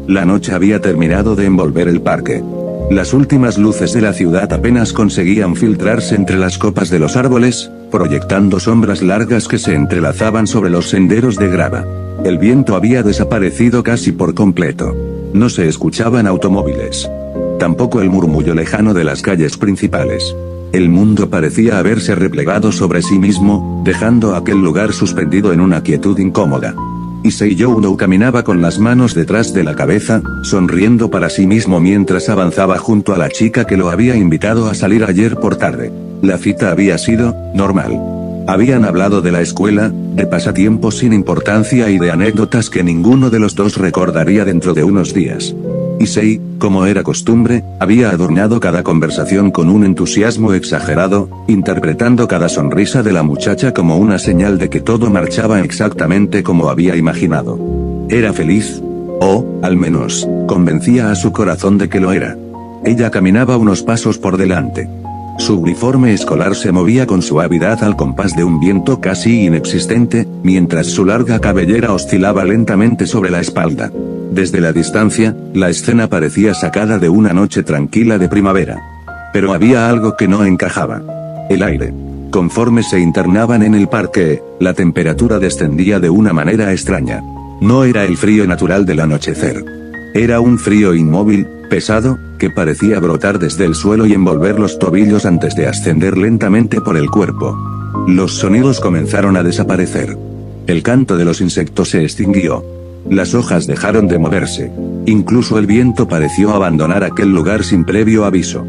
A: La noche había terminado de envolver el parque. Las últimas luces de la ciudad apenas conseguían filtrarse entre las copas de los árboles, proyectando sombras largas que se entrelazaban sobre los senderos de grava. El viento había desaparecido casi por completo. No se escuchaban automóviles. Tampoco el murmullo lejano de las calles principales. El mundo parecía haberse replegado sobre sí mismo, dejando aquel lugar suspendido en una quietud incómoda. Issei Jouno caminaba con las manos detrás de la cabeza, sonriendo para sí mismo mientras avanzaba junto a la chica que lo había invitado a salir ayer por tarde. La cita había sido normal. Habían hablado de la escuela, de pasatiempos sin importancia y de anécdotas que ninguno de los dos recordaría dentro de unos días. Issei, como era costumbre, había adornado cada conversación con un entusiasmo exagerado, interpretando cada sonrisa de la muchacha como una señal de que todo marchaba exactamente como había imaginado. Era feliz, o, al menos, convencía a su corazón de que lo era. Ella caminaba unos pasos por delante. Su uniforme escolar se movía con suavidad al compás de un viento casi inexistente, mientras su larga cabellera oscilaba lentamente sobre la espalda. Desde la distancia, la escena parecía sacada de una noche tranquila de primavera. Pero había algo que no encajaba. El aire. Conforme se internaban en el parque, la temperatura descendía de una manera extraña. No era el frío natural del anochecer. Era un frío inmóvil, pesado, que parecía brotar desde el suelo y envolver los tobillos antes de ascender lentamente por el cuerpo. Los sonidos comenzaron a desaparecer. El canto de los insectos se extinguió. Las hojas dejaron de moverse. Incluso el viento pareció abandonar aquel lugar sin previo aviso.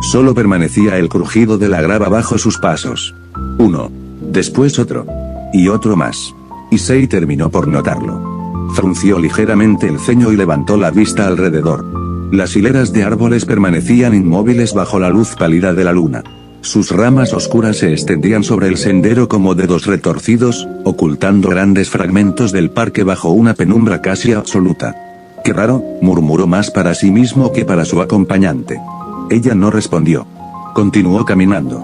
A: Solo permanecía el crujido de la grava bajo sus pasos. Uno. Después otro. Y otro más. Issei terminó por notarlo. Frunció ligeramente el ceño y levantó la vista alrededor. Las hileras de árboles permanecían inmóviles bajo la luz pálida de la luna. Sus ramas oscuras se extendían sobre el sendero como dedos retorcidos, ocultando grandes fragmentos del parque bajo una penumbra casi absoluta. «Qué raro», murmuró más para sí mismo que para su acompañante. Ella no respondió. Continuó caminando.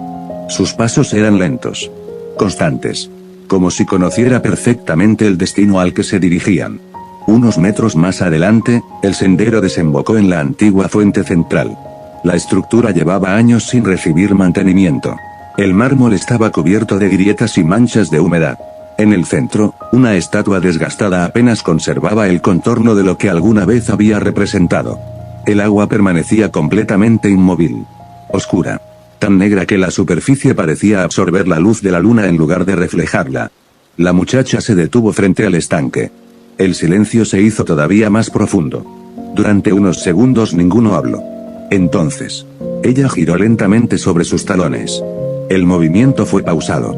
A: Sus pasos eran lentos. Constantes. Como si conociera perfectamente el destino al que se dirigían. Unos metros más adelante, el sendero desembocó en la antigua fuente central. La estructura llevaba años sin recibir mantenimiento. El mármol estaba cubierto de grietas y manchas de humedad. En el centro, una estatua desgastada apenas conservaba el contorno de lo que alguna vez había representado. El agua permanecía completamente inmóvil. Oscura. Tan negra que la superficie parecía absorber la luz de la luna en lugar de reflejarla. La muchacha se detuvo frente al estanque. El silencio se hizo todavía más profundo. Durante unos segundos ninguno habló. Entonces, ella giró lentamente sobre sus talones. El movimiento fue pausado.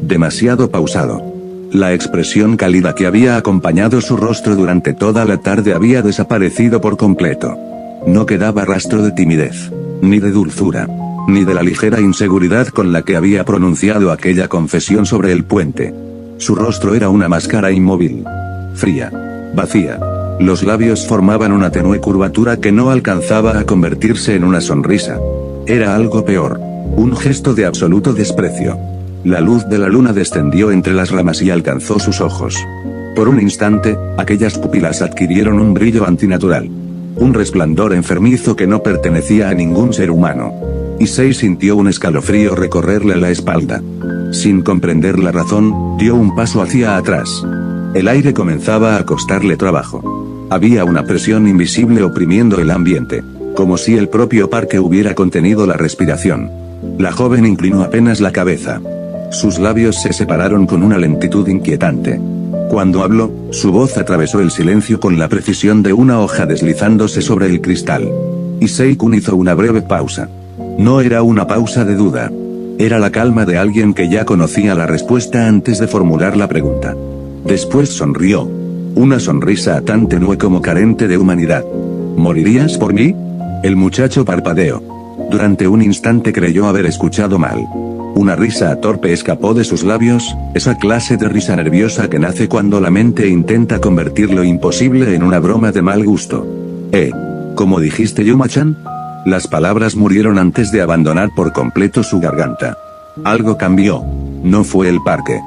A: Demasiado pausado. La expresión cálida que había acompañado su rostro durante toda la tarde había desaparecido por completo. No quedaba rastro de timidez, ni de dulzura, ni de la ligera inseguridad con la que había pronunciado aquella confesión sobre el puente. Su rostro era una máscara inmóvil, fría, vacía. Los labios formaban una tenue curvatura que no alcanzaba a convertirse en una sonrisa. Era algo peor, un gesto de absoluto desprecio. La luz de la luna descendió entre las ramas y alcanzó sus ojos. Por un instante, aquellas pupilas adquirieron un brillo antinatural. Un resplandor enfermizo que no pertenecía a ningún ser humano. Issei sintió un escalofrío recorrerle la espalda. Sin comprender la razón, dio un paso hacia atrás. El aire comenzaba a costarle trabajo. Había una presión invisible oprimiendo el ambiente, como si el propio parque hubiera contenido la respiración. La joven inclinó apenas la cabeza. Sus labios se separaron con una lentitud inquietante. Cuando habló, su voz atravesó el silencio con la precisión de una hoja deslizándose sobre el cristal. Issei-kun hizo una breve pausa. No era una pausa de duda. Era la calma de alguien que ya conocía la respuesta antes de formular la pregunta. Después sonrió. Una sonrisa tan tenue como carente de humanidad. ¿Morirías por mí? El muchacho parpadeó. Durante un instante creyó haber escuchado mal. Una risa torpe escapó de sus labios, esa clase de risa nerviosa que nace cuando la mente intenta convertir lo imposible en una broma de mal gusto. ¿Cómo dijiste, Yuma-chan? Las palabras murieron antes de abandonar por completo su garganta. Algo cambió. No fue el parque.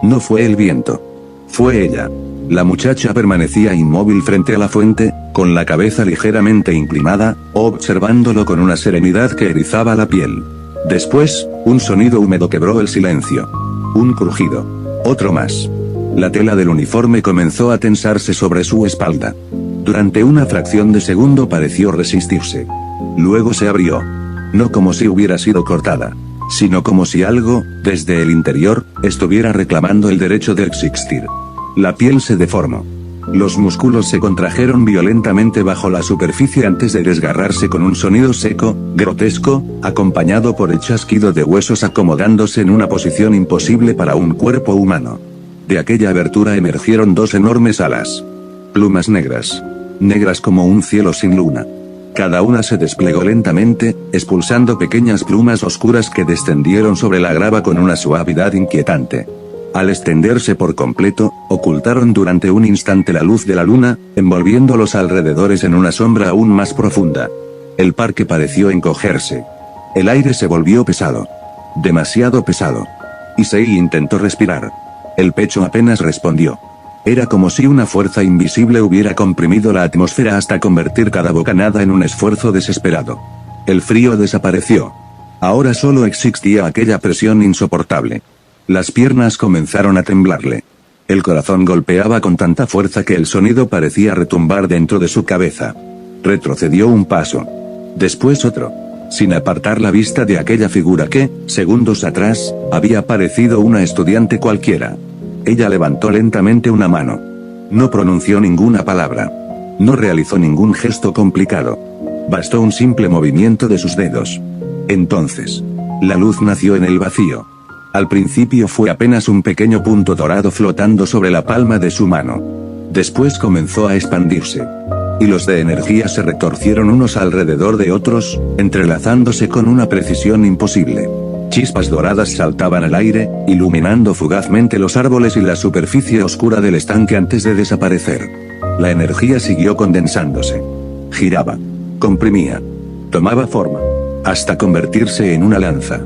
A: No fue el viento. Fue ella. La muchacha permanecía inmóvil frente a la fuente, con la cabeza ligeramente inclinada, observándolo con una serenidad que erizaba la piel. Después, un sonido húmedo quebró el silencio. Un crujido. Otro más. La tela del uniforme comenzó a tensarse sobre su espalda. Durante una fracción de segundo pareció resistirse. Luego se abrió. No como si hubiera sido cortada, sino como si algo, desde el interior, estuviera reclamando el derecho de existir. La piel se deformó. Los músculos se contrajeron violentamente bajo la superficie antes de desgarrarse con un sonido seco, grotesco, acompañado por el chasquido de huesos acomodándose en una posición imposible para un cuerpo humano. De aquella abertura emergieron dos enormes alas. Plumas negras. Negras como un cielo sin luna. Cada una se desplegó lentamente, expulsando pequeñas plumas oscuras que descendieron sobre la grava con una suavidad inquietante. Al extenderse por completo, ocultaron durante un instante la luz de la luna, envolviendo los alrededores en una sombra aún más profunda. El parque pareció encogerse. El aire se volvió pesado. Demasiado pesado. Issei intentó respirar. El pecho apenas respondió. Era como si una fuerza invisible hubiera comprimido la atmósfera hasta convertir cada bocanada en un esfuerzo desesperado. El frío desapareció. Ahora solo existía aquella presión insoportable. Las piernas comenzaron a temblarle. El corazón golpeaba con tanta fuerza que el sonido parecía retumbar dentro de su cabeza. Retrocedió un paso. Después otro. Sin apartar la vista de aquella figura que, segundos atrás, había parecido una estudiante cualquiera. Ella levantó lentamente una mano. No pronunció ninguna palabra. No realizó ningún gesto complicado. Bastó un simple movimiento de sus dedos. Entonces, la luz nació en el vacío. Al principio fue apenas un pequeño punto dorado flotando sobre la palma de su mano. Después comenzó a expandirse. Hilos de energía se retorcieron unos alrededor de otros, entrelazándose con una precisión imposible. Chispas doradas saltaban al aire, iluminando fugazmente los árboles y la superficie oscura del estanque antes de desaparecer. La energía siguió condensándose. Giraba. Comprimía. Tomaba forma. Hasta convertirse en una lanza.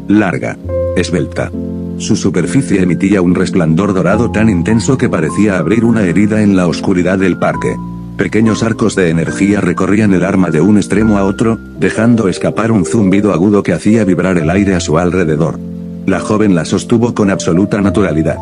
A: Larga. Esbelta. Su superficie emitía un resplandor dorado tan intenso que parecía abrir una herida en la oscuridad del parque. Pequeños arcos de energía recorrían el arma de un extremo a otro, dejando escapar un zumbido agudo que hacía vibrar el aire a su alrededor. La joven la sostuvo con absoluta naturalidad.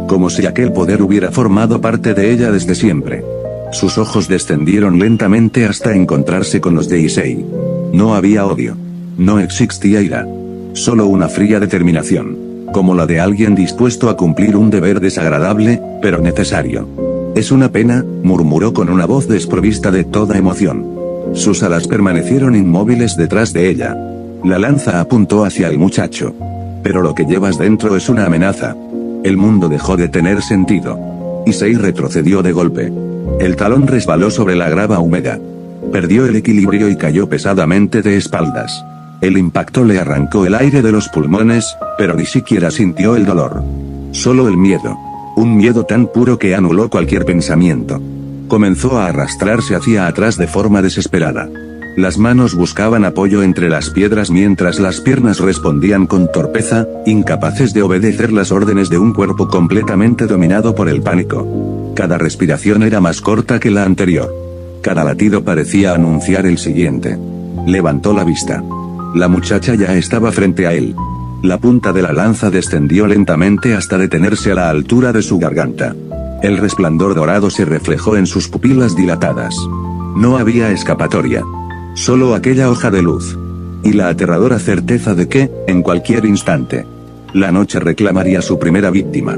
A: Como si aquel poder hubiera formado parte de ella desde siempre. Sus ojos descendieron lentamente hasta encontrarse con los de Issei. No había odio. No existía ira. Solo una fría determinación. Como la de alguien dispuesto a cumplir un deber desagradable, pero necesario. Es una pena, murmuró con una voz desprovista de toda emoción. Sus alas permanecieron inmóviles detrás de ella. La lanza apuntó hacia el muchacho. Pero lo que llevas dentro es una amenaza. El mundo dejó de tener sentido. Issei retrocedió de golpe. El talón resbaló sobre la grava húmeda. Perdió el equilibrio y cayó pesadamente de espaldas. El impacto le arrancó el aire de los pulmones, pero ni siquiera sintió el dolor. Solo el miedo. Un miedo tan puro que anuló cualquier pensamiento. Comenzó a arrastrarse hacia atrás de forma desesperada. Las manos buscaban apoyo entre las piedras mientras las piernas respondían con torpeza, incapaces de obedecer las órdenes de un cuerpo completamente dominado por el pánico. Cada respiración era más corta que la anterior. Cada latido parecía anunciar el siguiente. Levantó la vista. La muchacha ya estaba frente a él. La punta de la lanza descendió lentamente hasta detenerse a la altura de su garganta. El resplandor dorado se reflejó en sus pupilas dilatadas. No había escapatoria. Solo aquella hoja de luz. Y la aterradora certeza de que, en cualquier instante, la noche reclamaría su primera víctima.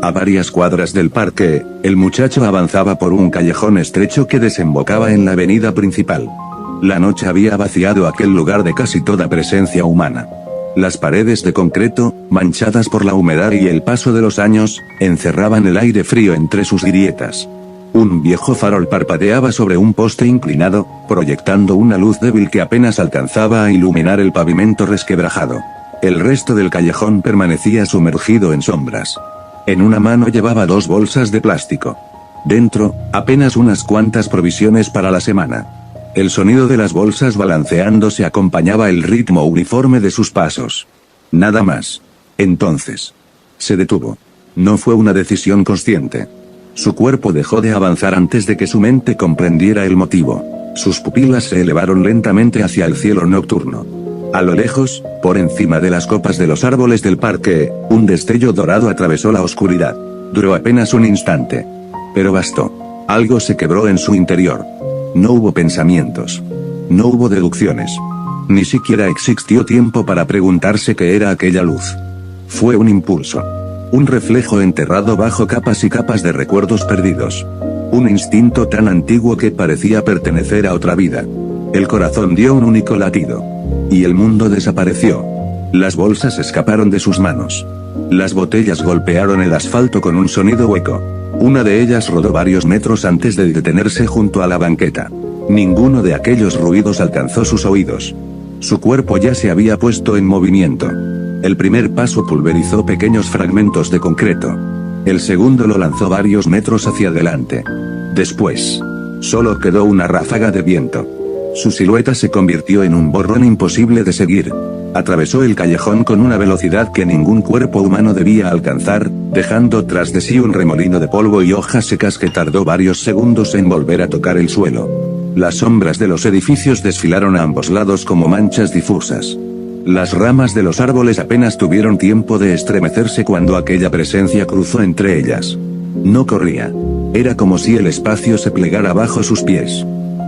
A: A varias cuadras del parque, el muchacho avanzaba por un callejón estrecho que desembocaba en la avenida principal. La noche había vaciado aquel lugar de casi toda presencia humana. Las paredes de concreto, manchadas por la humedad y el paso de los años, encerraban el aire frío entre sus grietas. Un viejo farol parpadeaba sobre un poste inclinado, proyectando una luz débil que apenas alcanzaba a iluminar el pavimento resquebrajado. El resto del callejón permanecía sumergido en sombras. En una mano llevaba 2 bolsas de plástico. Dentro, apenas unas cuantas provisiones para la semana. El sonido de las bolsas balanceándose acompañaba el ritmo uniforme de sus pasos. Nada más. Entonces, se detuvo. No fue una decisión consciente. Su cuerpo dejó de avanzar antes de que su mente comprendiera el motivo. Sus pupilas se elevaron lentamente hacia el cielo nocturno. A lo lejos, por encima de las copas de los árboles del parque, un destello dorado atravesó la oscuridad. Duró apenas un instante. Pero bastó. Algo se quebró en su interior. No hubo pensamientos. No hubo deducciones. Ni siquiera existió tiempo para preguntarse qué era aquella luz. Fue un impulso. Un reflejo enterrado bajo capas y capas de recuerdos perdidos. Un instinto tan antiguo que parecía pertenecer a otra vida. El corazón dio un único latido. Y el mundo desapareció. Las bolsas escaparon de sus manos. Las botellas golpearon el asfalto con un sonido hueco. Una de ellas rodó varios metros antes de detenerse junto a la banqueta. Ninguno de aquellos ruidos alcanzó sus oídos. Su cuerpo ya se había puesto en movimiento. El primer paso pulverizó pequeños fragmentos de concreto. El segundo lo lanzó varios metros hacia adelante. Después, solo quedó una ráfaga de viento. Su silueta se convirtió en un borrón imposible de seguir. Atravesó el callejón con una velocidad que ningún cuerpo humano debía alcanzar, dejando tras de sí un remolino de polvo y hojas secas que tardó varios segundos en volver a tocar el suelo. Las sombras de los edificios desfilaron a ambos lados como manchas difusas. Las ramas de los árboles apenas tuvieron tiempo de estremecerse cuando aquella presencia cruzó entre ellas. No corría. Era como si el espacio se plegara bajo sus pies.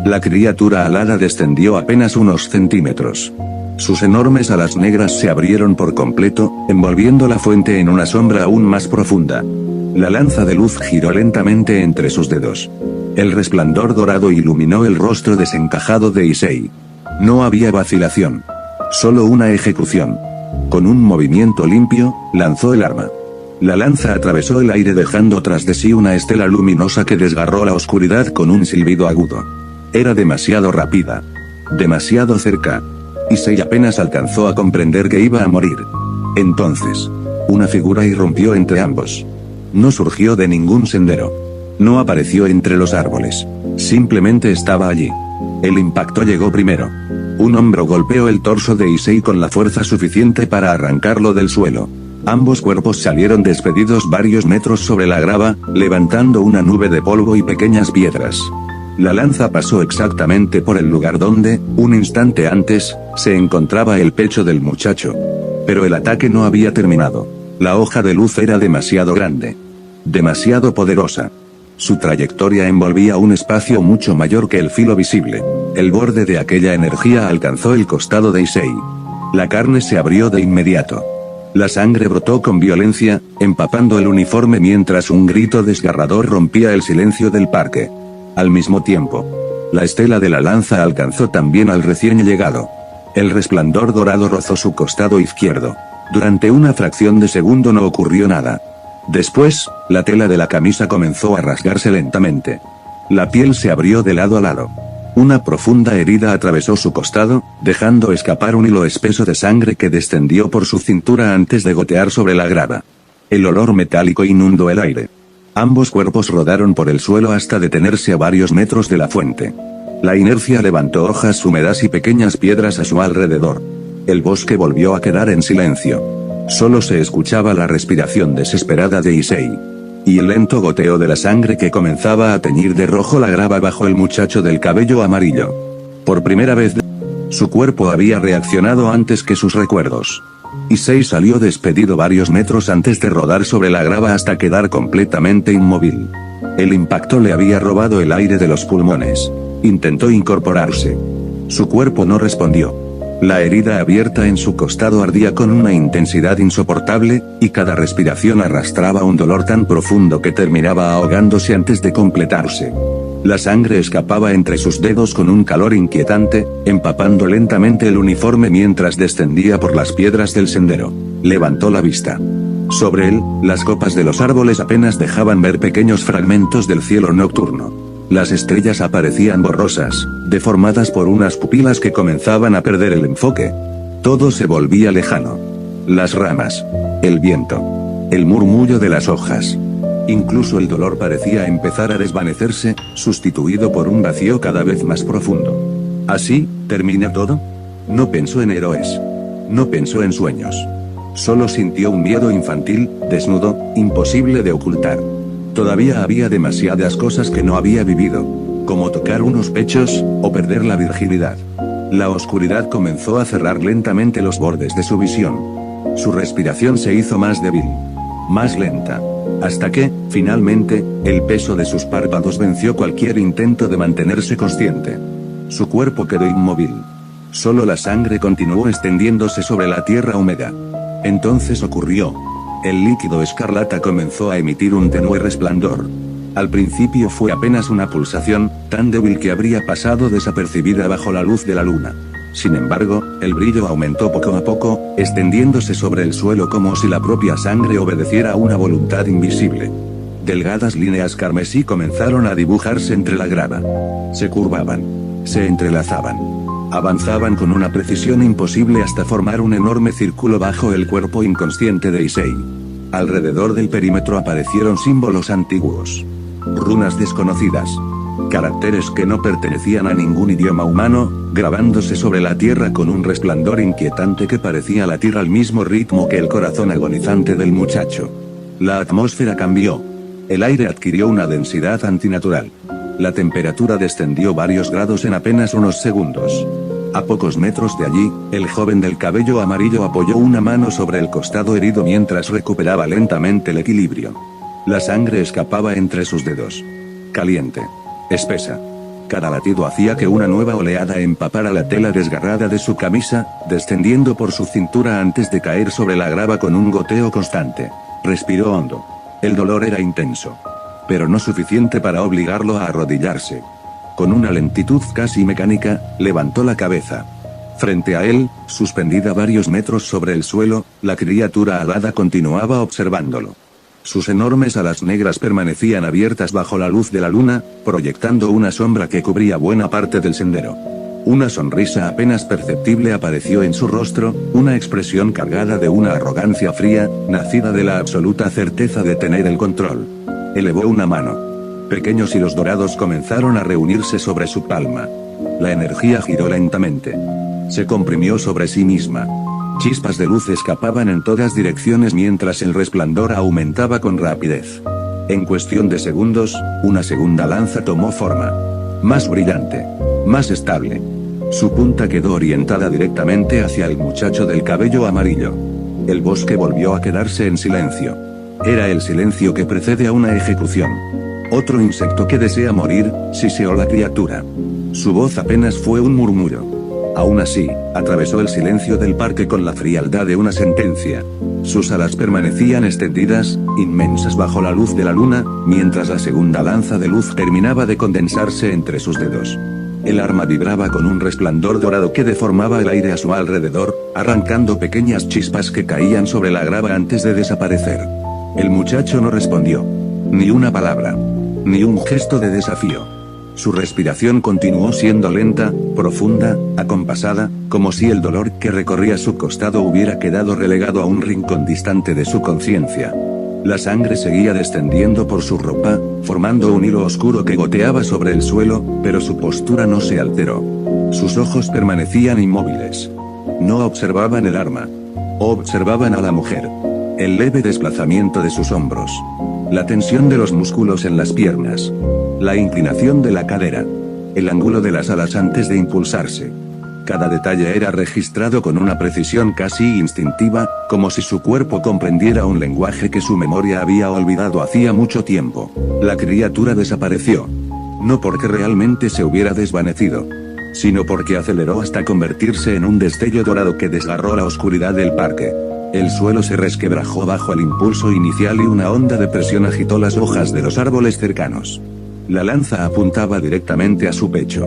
A: La criatura alada descendió apenas unos centímetros. Sus enormes alas negras se abrieron por completo, envolviendo la fuente en una sombra aún más profunda. La lanza de luz giró lentamente entre sus dedos. El resplandor dorado iluminó el rostro desencajado de Issei. No había vacilación. Solo una ejecución. Con un movimiento limpio, lanzó el arma. La lanza atravesó el aire dejando tras de sí una estela luminosa que desgarró la oscuridad con un silbido agudo. Era demasiado rápida. Demasiado cerca. Issei apenas alcanzó a comprender que iba a morir. Entonces, una figura irrumpió entre ambos. No surgió de ningún sendero. No apareció entre los árboles. Simplemente estaba allí. El impacto llegó primero. Un hombro golpeó el torso de Issei con la fuerza suficiente para arrancarlo del suelo. Ambos cuerpos salieron despedidos varios metros sobre la grava, levantando una nube de polvo y pequeñas piedras. La lanza pasó exactamente por el lugar donde, un instante antes, se encontraba el pecho del muchacho. Pero el ataque no había terminado. La hoja de luz era demasiado grande. Demasiado poderosa. Su trayectoria envolvía un espacio mucho mayor que el filo visible. El borde de aquella energía alcanzó el costado de Issei. La carne se abrió de inmediato. La sangre brotó con violencia, empapando el uniforme mientras un grito desgarrador rompía el silencio del parque. Al mismo tiempo, la estela de la lanza alcanzó también al recién llegado. El resplandor dorado rozó su costado izquierdo. Durante una fracción de segundo no ocurrió nada. Después, la tela de la camisa comenzó a rasgarse lentamente. La piel se abrió de lado a lado. Una profunda herida atravesó su costado, dejando escapar un hilo espeso de sangre que descendió por su cintura antes de gotear sobre la grava. El olor metálico inundó el aire. Ambos cuerpos rodaron por el suelo hasta detenerse a varios metros de la fuente. La inercia levantó hojas húmedas y pequeñas piedras a su alrededor. El bosque volvió a quedar en silencio. Solo se escuchaba la respiración desesperada de Issei. Y el lento goteo de la sangre que comenzaba a teñir de rojo la grava bajo el muchacho del cabello amarillo. Por primera vez, su cuerpo había reaccionado antes que sus recuerdos. Issei salió despedido varios metros antes de rodar sobre la grava hasta quedar completamente inmóvil. El impacto le había robado el aire de los pulmones. Intentó incorporarse. Su cuerpo no respondió. La herida abierta en su costado ardía con una intensidad insoportable, y cada respiración arrastraba un dolor tan profundo que terminaba ahogándose antes de completarse. La sangre escapaba entre sus dedos con un calor inquietante, empapando lentamente el uniforme mientras descendía por las piedras del sendero. Levantó la vista. Sobre él, las copas de los árboles apenas dejaban ver pequeños fragmentos del cielo nocturno. Las estrellas aparecían borrosas, deformadas por unas pupilas que comenzaban a perder el enfoque. Todo se volvía lejano. Las ramas, el viento, el murmullo de las hojas. Incluso el dolor parecía empezar a desvanecerse, sustituido por un vacío cada vez más profundo. ¿Así, termina todo? No pensó en héroes. No pensó en sueños. Solo sintió un miedo infantil, desnudo, imposible de ocultar. Todavía había demasiadas cosas que no había vivido, como tocar unos pechos, o perder la virginidad. La oscuridad comenzó a cerrar lentamente los bordes de su visión. Su respiración se hizo más débil, más lenta, hasta que, finalmente, el peso de sus párpados venció cualquier intento de mantenerse consciente. Su cuerpo quedó inmóvil. Solo la sangre continuó extendiéndose sobre la tierra húmeda. Entonces ocurrió. El líquido escarlata comenzó a emitir un tenue resplandor. Al principio fue apenas una pulsación, tan débil que habría pasado desapercibida bajo la luz de la luna. Sin embargo, el brillo aumentó poco a poco, extendiéndose sobre el suelo como si la propia sangre obedeciera a una voluntad invisible. Delgadas líneas carmesí comenzaron a dibujarse entre la grava. Se curvaban. Se entrelazaban. Avanzaban con una precisión imposible hasta formar un enorme círculo bajo el cuerpo inconsciente de Issei. Alrededor del perímetro aparecieron símbolos antiguos. Runas desconocidas. Caracteres que no pertenecían a ningún idioma humano, grabándose sobre la tierra con un resplandor inquietante que parecía latir al mismo ritmo que el corazón agonizante del muchacho. La atmósfera cambió. El aire adquirió una densidad antinatural. La temperatura descendió varios grados en apenas unos segundos. A pocos metros de allí, el joven del cabello amarillo apoyó una mano sobre el costado herido mientras recuperaba lentamente el equilibrio. La sangre escapaba entre sus dedos. Caliente. Espesa. Cada latido hacía que una nueva oleada empapara la tela desgarrada de su camisa, descendiendo por su cintura antes de caer sobre la grava con un goteo constante. Respiró hondo. El dolor era intenso. Pero no suficiente para obligarlo a arrodillarse. Con una lentitud casi mecánica, levantó la cabeza. Frente a él, suspendida varios metros sobre el suelo, la criatura alada continuaba observándolo. Sus enormes alas negras permanecían abiertas bajo la luz de la luna, proyectando una sombra que cubría buena parte del sendero. Una sonrisa apenas perceptible apareció en su rostro, una expresión cargada de una arrogancia fría, nacida de la absoluta certeza de tener el control. Elevó una mano. Pequeños hilos dorados comenzaron a reunirse sobre su palma. La energía giró lentamente. Se comprimió sobre sí misma. Chispas de luz escapaban en todas direcciones mientras el resplandor aumentaba con rapidez. En cuestión de segundos, una segunda lanza tomó forma. Más brillante. Más estable. Su punta quedó orientada directamente hacia el muchacho del cabello amarillo. El bosque volvió a quedarse en silencio. Era el silencio que precede a una ejecución. Otro insecto que desea morir, siseó la criatura. Su voz apenas fue un murmullo. Aún así, atravesó el silencio del parque con la frialdad de una sentencia. Sus alas permanecían extendidas, inmensas bajo la luz de la luna, mientras la segunda lanza de luz terminaba de condensarse entre sus dedos. El arma vibraba con un resplandor dorado que deformaba el aire a su alrededor, arrancando pequeñas chispas que caían sobre la grava antes de desaparecer. El muchacho no respondió. Ni una palabra. Ni un gesto de desafío. Su respiración continuó siendo lenta, profunda, acompasada, como si el dolor que recorría su costado hubiera quedado relegado a un rincón distante de su conciencia. La sangre seguía descendiendo por su ropa, formando un hilo oscuro que goteaba sobre el suelo, pero su postura no se alteró. Sus ojos permanecían inmóviles. No observaban el arma. Observaban a la mujer. El leve desplazamiento de sus hombros. La tensión de los músculos en las piernas. La inclinación de la cadera. El ángulo de las alas antes de impulsarse. Cada detalle era registrado con una precisión casi instintiva, como si su cuerpo comprendiera un lenguaje que su memoria había olvidado hacía mucho tiempo. La criatura desapareció. No porque realmente se hubiera desvanecido, sino porque aceleró hasta convertirse en un destello dorado que desgarró la oscuridad del parque. El suelo se resquebrajó bajo el impulso inicial y una onda de presión agitó las hojas de los árboles cercanos. La lanza apuntaba directamente a su pecho.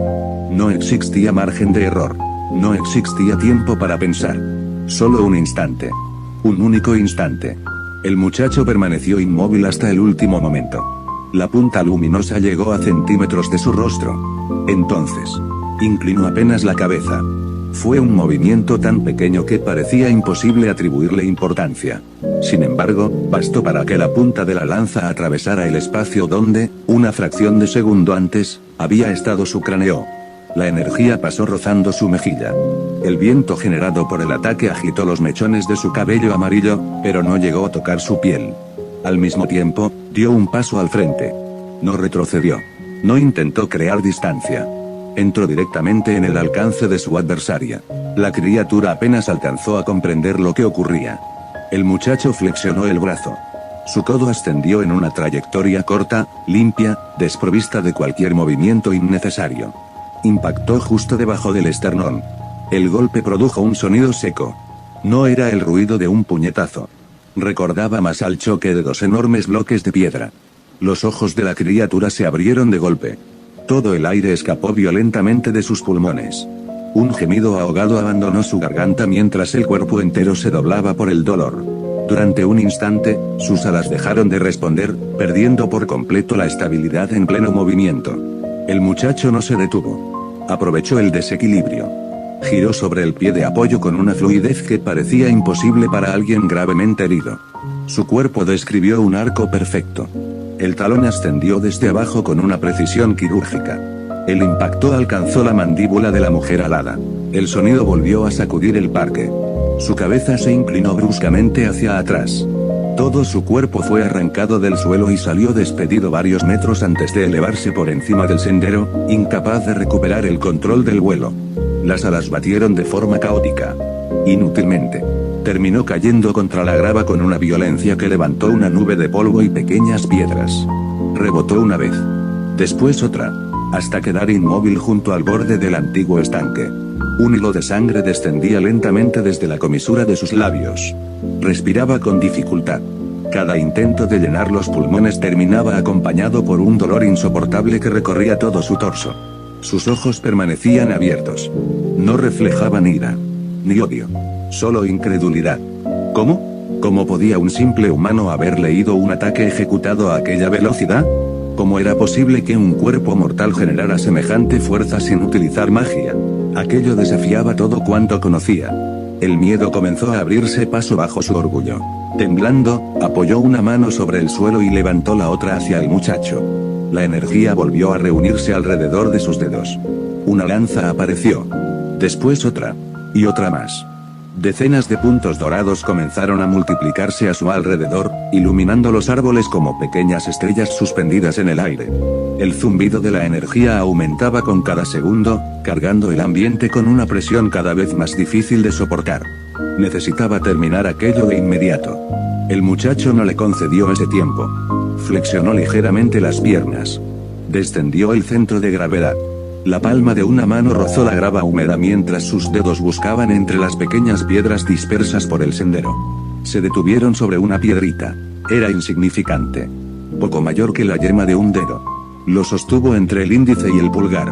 A: No existía margen de error. No existía tiempo para pensar. Solo un instante. Un único instante. El muchacho permaneció inmóvil hasta el último momento. La punta luminosa llegó a centímetros de su rostro. Entonces, inclinó apenas la cabeza. Fue un movimiento tan pequeño que parecía imposible atribuirle importancia. Sin embargo, bastó para que la punta de la lanza atravesara el espacio donde, una fracción de segundo antes, había estado su cráneo. La energía pasó rozando su mejilla. El viento generado por el ataque agitó los mechones de su cabello amarillo, pero no llegó a tocar su piel. Al mismo tiempo, dio un paso al frente. No retrocedió. No intentó crear distancia. Entró directamente en el alcance de su adversaria. La criatura apenas alcanzó a comprender lo que ocurría. El muchacho flexionó el brazo. Su codo ascendió en una trayectoria corta, limpia, desprovista de cualquier movimiento innecesario. Impactó justo debajo del esternón. El golpe produjo un sonido seco. No era el ruido de un puñetazo. Recordaba más al choque de dos enormes bloques de piedra. Los ojos de la criatura se abrieron de golpe. Todo el aire escapó violentamente de sus pulmones. Un gemido ahogado abandonó su garganta mientras el cuerpo entero se doblaba por el dolor. Durante un instante, sus alas dejaron de responder, perdiendo por completo la estabilidad en pleno movimiento. El muchacho no se detuvo. Aprovechó el desequilibrio. Giró sobre el pie de apoyo con una fluidez que parecía imposible para alguien gravemente herido. Su cuerpo describió un arco perfecto. El talón ascendió desde abajo con una precisión quirúrgica. El impacto alcanzó la mandíbula de la mujer alada. El sonido volvió a sacudir el parque. Su cabeza se inclinó bruscamente hacia atrás. Todo su cuerpo fue arrancado del suelo y salió despedido varios metros antes de elevarse por encima del sendero, incapaz de recuperar el control del vuelo. Las alas batieron de forma caótica. Inútilmente. Terminó cayendo contra la grava con una violencia que levantó una nube de polvo y pequeñas piedras. Rebotó una vez. Después otra. Hasta quedar inmóvil junto al borde del antiguo estanque. Un hilo de sangre descendía lentamente desde la comisura de sus labios. Respiraba con dificultad. Cada intento de llenar los pulmones terminaba acompañado por un dolor insoportable que recorría todo su torso. Sus ojos permanecían abiertos. No reflejaban ira. Ni odio. Solo incredulidad. ¿Cómo? ¿Cómo podía un simple humano haber leído un ataque ejecutado a aquella velocidad? ¿Cómo era posible que un cuerpo mortal generara semejante fuerza sin utilizar magia? Aquello desafiaba todo cuanto conocía. El miedo comenzó a abrirse paso bajo su orgullo. Temblando, apoyó una mano sobre el suelo y levantó la otra hacia el muchacho. La energía volvió a reunirse alrededor de sus dedos. Una lanza apareció. Después otra. Y otra más. Decenas de puntos dorados comenzaron a multiplicarse a su alrededor, iluminando los árboles como pequeñas estrellas suspendidas en el aire. El zumbido de la energía aumentaba con cada segundo, cargando el ambiente con una presión cada vez más difícil de soportar. Necesitaba terminar aquello de inmediato. El muchacho no le concedió ese tiempo. Flexionó ligeramente las piernas. Descendió el centro de gravedad. La palma de una mano rozó la grava húmeda mientras sus dedos buscaban entre las pequeñas piedras dispersas por el sendero. Se detuvieron sobre una piedrita. Era insignificante. Poco mayor que la yema de un dedo. Lo sostuvo entre el índice y el pulgar.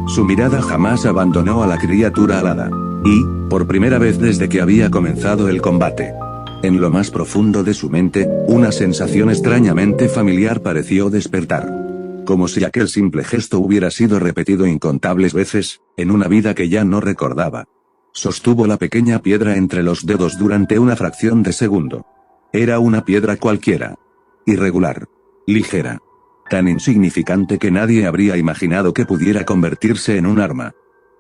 A: Su mirada jamás abandonó a la criatura alada. Y, por primera vez desde que había comenzado el combate, en lo más profundo de su mente, una sensación extrañamente familiar pareció despertar. Como si aquel simple gesto hubiera sido repetido incontables veces, en una vida que ya no recordaba. Sostuvo la pequeña piedra entre los dedos durante una fracción de segundo. Era una piedra cualquiera. Irregular. Ligera. Tan insignificante que nadie habría imaginado que pudiera convertirse en un arma.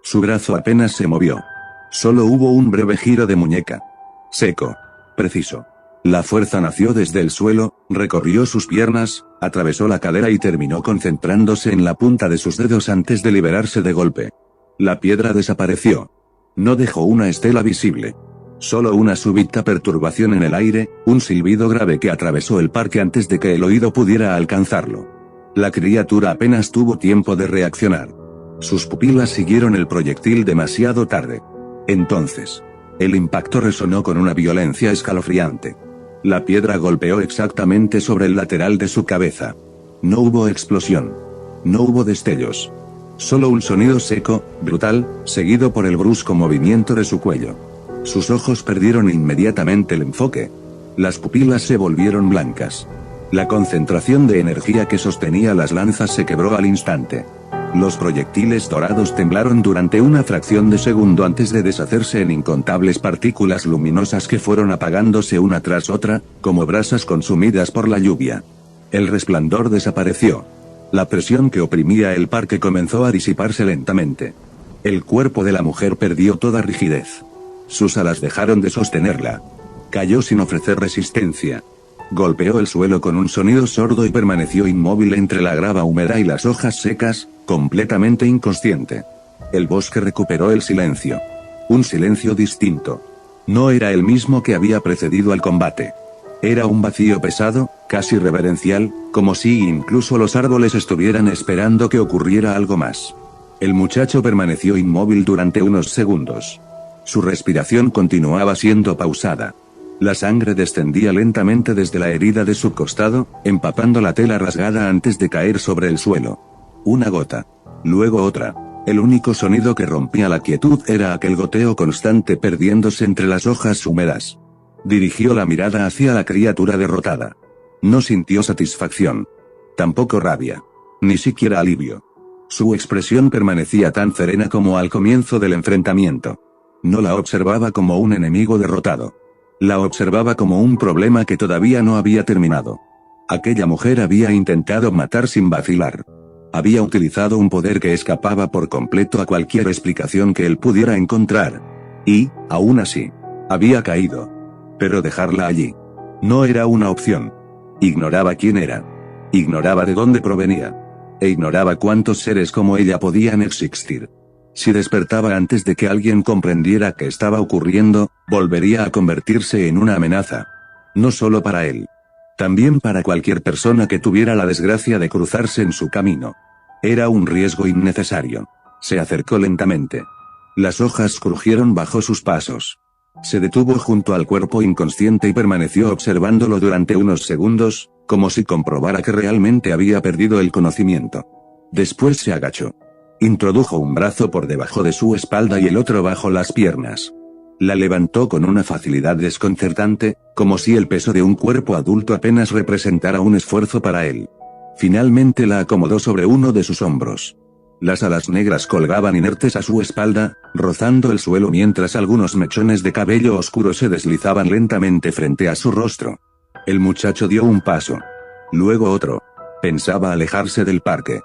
A: Su brazo apenas se movió. Solo hubo un breve giro de muñeca. Seco. Preciso. La fuerza nació desde el suelo, recorrió sus piernas, atravesó la cadera y terminó concentrándose en la punta de sus dedos antes de liberarse de golpe. La piedra desapareció. No dejó una estela visible. Solo una súbita perturbación en el aire, un silbido grave que atravesó el parque antes de que el oído pudiera alcanzarlo. La criatura apenas tuvo tiempo de reaccionar. Sus pupilas siguieron el proyectil demasiado tarde. Entonces, el impacto resonó con una violencia escalofriante. La piedra golpeó exactamente sobre el lateral de su cabeza. No hubo explosión. No hubo destellos. Solo un sonido seco, brutal, seguido por el brusco movimiento de su cuello. Sus ojos perdieron inmediatamente el enfoque. Las pupilas se volvieron blancas. La concentración de energía que sostenía las lanzas se quebró al instante. Los proyectiles dorados temblaron durante una fracción de segundo antes de deshacerse en incontables partículas luminosas que fueron apagándose una tras otra, como brasas consumidas por la lluvia. El resplandor desapareció. La presión que oprimía el parque comenzó a disiparse lentamente. El cuerpo de la mujer perdió toda rigidez. Sus alas dejaron de sostenerla. Cayó sin ofrecer resistencia. Golpeó el suelo con un sonido sordo y permaneció inmóvil entre la grava húmeda y las hojas secas, completamente inconsciente. El bosque recuperó el silencio. Un silencio distinto. No era el mismo que había precedido al combate. Era un vacío pesado, casi reverencial, como si incluso los árboles estuvieran esperando que ocurriera algo más. El muchacho permaneció inmóvil durante unos segundos. Su respiración continuaba siendo pausada. La sangre descendía lentamente desde la herida de su costado, empapando la tela rasgada antes de caer sobre el suelo. Una gota. Luego otra. El único sonido que rompía la quietud era aquel goteo constante perdiéndose entre las hojas húmedas. Dirigió la mirada hacia la criatura derrotada. No sintió satisfacción. Tampoco rabia. Ni siquiera alivio. Su expresión permanecía tan serena como al comienzo del enfrentamiento. No la observaba como un enemigo derrotado. La observaba como un problema que todavía no había terminado. Aquella mujer había intentado matar sin vacilar. Había utilizado un poder que escapaba por completo a cualquier explicación que él pudiera encontrar. Y, aún así, había caído. Pero dejarla allí no era una opción. Ignoraba quién era. Ignoraba de dónde provenía. E ignoraba cuántos seres como ella podían existir. Si despertaba antes de que alguien comprendiera qué estaba ocurriendo, volvería a convertirse en una amenaza. No solo para él. También para cualquier persona que tuviera la desgracia de cruzarse en su camino. Era un riesgo innecesario. Se acercó lentamente. Las hojas crujieron bajo sus pasos. Se detuvo junto al cuerpo inconsciente y permaneció observándolo durante unos segundos, como si comprobara que realmente había perdido el conocimiento. Después se agachó. Introdujo un brazo por debajo de su espalda y el otro bajo las piernas. La levantó con una facilidad desconcertante, como si el peso de un cuerpo adulto apenas representara un esfuerzo para él. Finalmente la acomodó sobre uno de sus hombros. Las alas negras colgaban inertes a su espalda, rozando el suelo mientras algunos mechones de cabello oscuro se deslizaban lentamente frente a su rostro. El muchacho dio un paso. Luego otro. Pensaba alejarse del parque.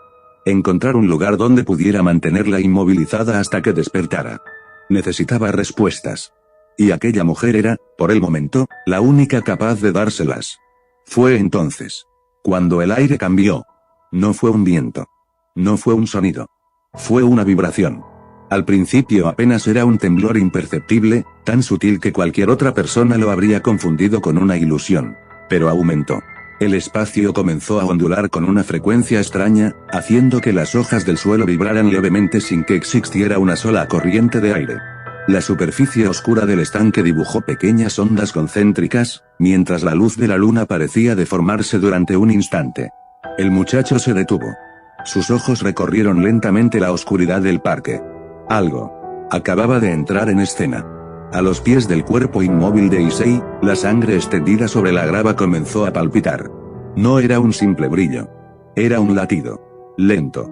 A: Encontrar un lugar donde pudiera mantenerla inmovilizada hasta que despertara. Necesitaba respuestas. Y aquella mujer era, por el momento, la única capaz de dárselas. Fue entonces cuando el aire cambió. No fue un viento. No fue un sonido. Fue una vibración. Al principio apenas era un temblor imperceptible, tan sutil que cualquier otra persona lo habría confundido con una ilusión. Pero aumentó. El espacio comenzó a ondular con una frecuencia extraña, haciendo que las hojas del suelo vibraran levemente sin que existiera una sola corriente de aire. La superficie oscura del estanque dibujó pequeñas ondas concéntricas, mientras la luz de la luna parecía deformarse durante un instante. El muchacho se detuvo. Sus ojos recorrieron lentamente la oscuridad del parque. Algo acababa de entrar en escena. A los pies del cuerpo inmóvil de Issei, la sangre extendida sobre la grava comenzó a palpitar. No era un simple brillo. Era un latido. Lento.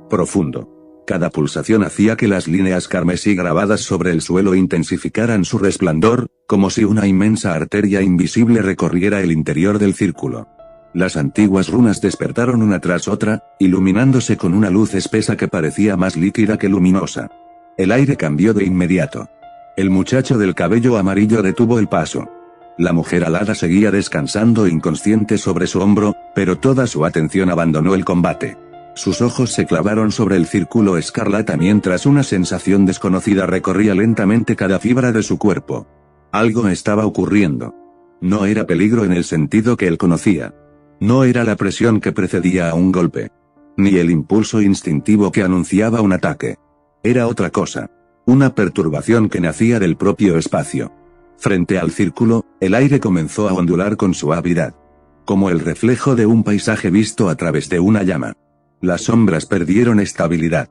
A: Profundo. Cada pulsación hacía que las líneas carmesí grabadas sobre el suelo intensificaran su resplandor, como si una inmensa arteria invisible recorriera el interior del círculo. Las antiguas runas despertaron una tras otra, iluminándose con una luz espesa que parecía más líquida que luminosa. El aire cambió de inmediato. El muchacho del cabello amarillo detuvo el paso. La mujer alada seguía descansando inconsciente sobre su hombro, pero toda su atención abandonó el combate. Sus ojos se clavaron sobre el círculo escarlata mientras una sensación desconocida recorría lentamente cada fibra de su cuerpo. Algo estaba ocurriendo. No era peligro en el sentido que él conocía. No era la presión que precedía a un golpe. Ni el impulso instintivo que anunciaba un ataque. Era otra cosa. Una perturbación que nacía del propio espacio. Frente al círculo, el aire comenzó a ondular con suavidad. Como el reflejo de un paisaje visto a través de una llama. Las sombras perdieron estabilidad.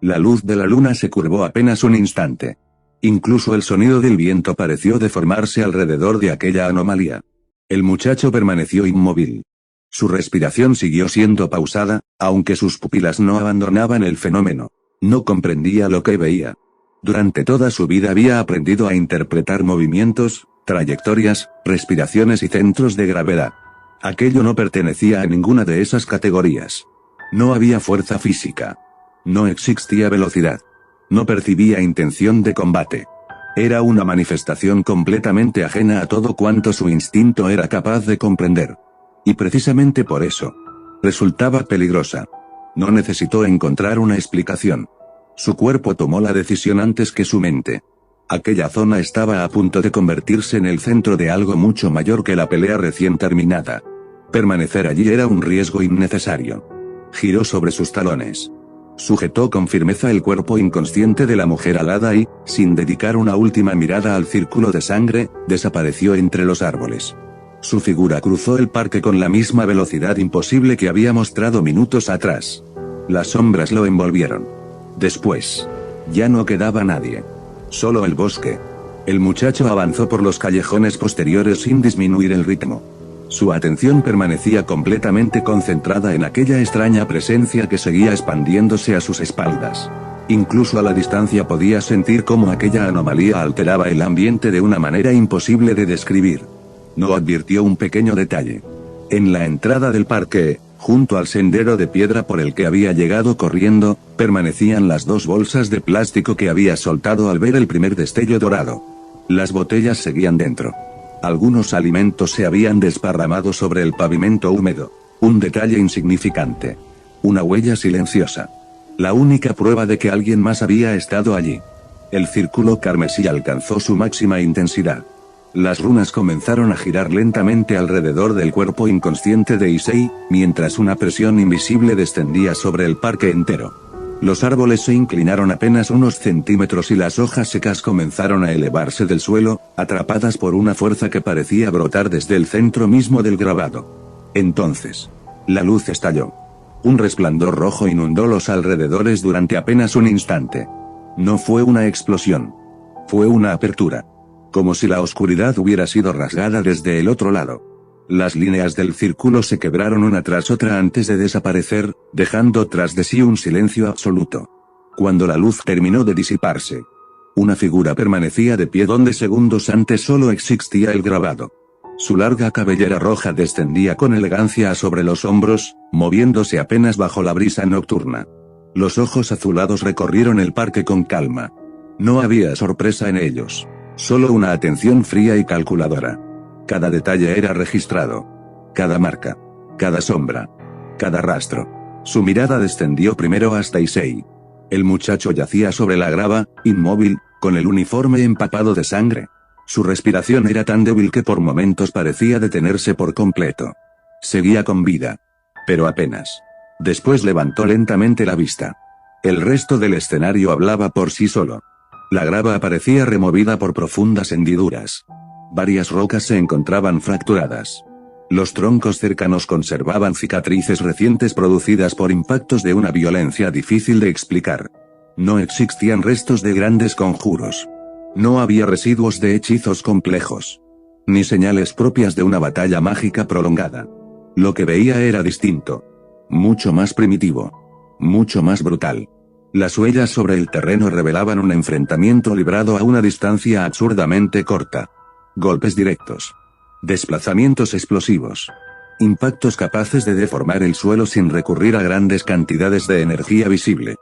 A: La luz de la luna se curvó apenas un instante. Incluso el sonido del viento pareció deformarse alrededor de aquella anomalía. El muchacho permaneció inmóvil. Su respiración siguió siendo pausada, aunque sus pupilas no abandonaban el fenómeno. No comprendía lo que veía. Durante toda su vida había aprendido a interpretar movimientos, trayectorias, respiraciones y centros de gravedad. Aquello no pertenecía a ninguna de esas categorías. No había fuerza física. No existía velocidad. No percibía intención de combate. Era una manifestación completamente ajena a todo cuanto su instinto era capaz de comprender. Y precisamente por eso, resultaba peligrosa. No necesitó encontrar una explicación. Su cuerpo tomó la decisión antes que su mente. Aquella zona estaba a punto de convertirse en el centro de algo mucho mayor que la pelea recién terminada. Permanecer allí era un riesgo innecesario. Giró sobre sus talones. Sujetó con firmeza el cuerpo inconsciente de la mujer alada y, sin dedicar una última mirada al círculo de sangre, desapareció entre los árboles. Su figura cruzó el parque con la misma velocidad imposible que había mostrado minutos atrás. Las sombras lo envolvieron. Después, ya no quedaba nadie. Solo el bosque. El muchacho avanzó por los callejones posteriores sin disminuir el ritmo. Su atención permanecía completamente concentrada en aquella extraña presencia que seguía expandiéndose a sus espaldas. Incluso a la distancia podía sentir cómo aquella anomalía alteraba el ambiente de una manera imposible de describir. No advirtió un pequeño detalle. En la entrada del parque, junto al sendero de piedra por el que había llegado corriendo, permanecían las dos bolsas de plástico que había soltado al ver el primer destello dorado. Las botellas seguían dentro. Algunos alimentos se habían desparramado sobre el pavimento húmedo. Un detalle insignificante. Una huella silenciosa. La única prueba de que alguien más había estado allí. El círculo carmesí alcanzó su máxima intensidad. Las runas comenzaron a girar lentamente alrededor del cuerpo inconsciente de Issei, mientras una presión invisible descendía sobre el parque entero. Los árboles se inclinaron apenas unos centímetros y las hojas secas comenzaron a elevarse del suelo, atrapadas por una fuerza que parecía brotar desde el centro mismo del grabado. Entonces, la luz estalló. Un resplandor rojo inundó los alrededores durante apenas un instante. No fue una explosión. Fue una apertura. Como si la oscuridad hubiera sido rasgada desde el otro lado. Las líneas del círculo se quebraron una tras otra antes de desaparecer, dejando tras de sí un silencio absoluto. Cuando la luz terminó de disiparse, una figura permanecía de pie donde segundos antes solo existía el grabado. Su larga cabellera roja descendía con elegancia sobre los hombros, moviéndose apenas bajo la brisa nocturna. Los ojos azulados recorrieron el parque con calma. No había sorpresa en ellos. Solo una atención fría y calculadora. Cada detalle era registrado. Cada marca. Cada sombra. Cada rastro. Su mirada descendió primero hasta Issei. El muchacho yacía sobre la grava, inmóvil, con el uniforme empapado de sangre. Su respiración era tan débil que por momentos parecía detenerse por completo. Seguía con vida. Pero apenas. Después levantó lentamente la vista. El resto del escenario hablaba por sí solo. La grava aparecía removida por profundas hendiduras. Varias rocas se encontraban fracturadas. Los troncos cercanos conservaban cicatrices recientes producidas por impactos de una violencia difícil de explicar. No existían restos de grandes conjuros. No había residuos de hechizos complejos. Ni señales propias de una batalla mágica prolongada. Lo que veía era distinto. Mucho más primitivo. Mucho más brutal. Las huellas sobre el terreno revelaban un enfrentamiento librado a una distancia absurdamente corta. Golpes directos. Desplazamientos explosivos. Impactos capaces de deformar el suelo sin recurrir a grandes cantidades de energía visible.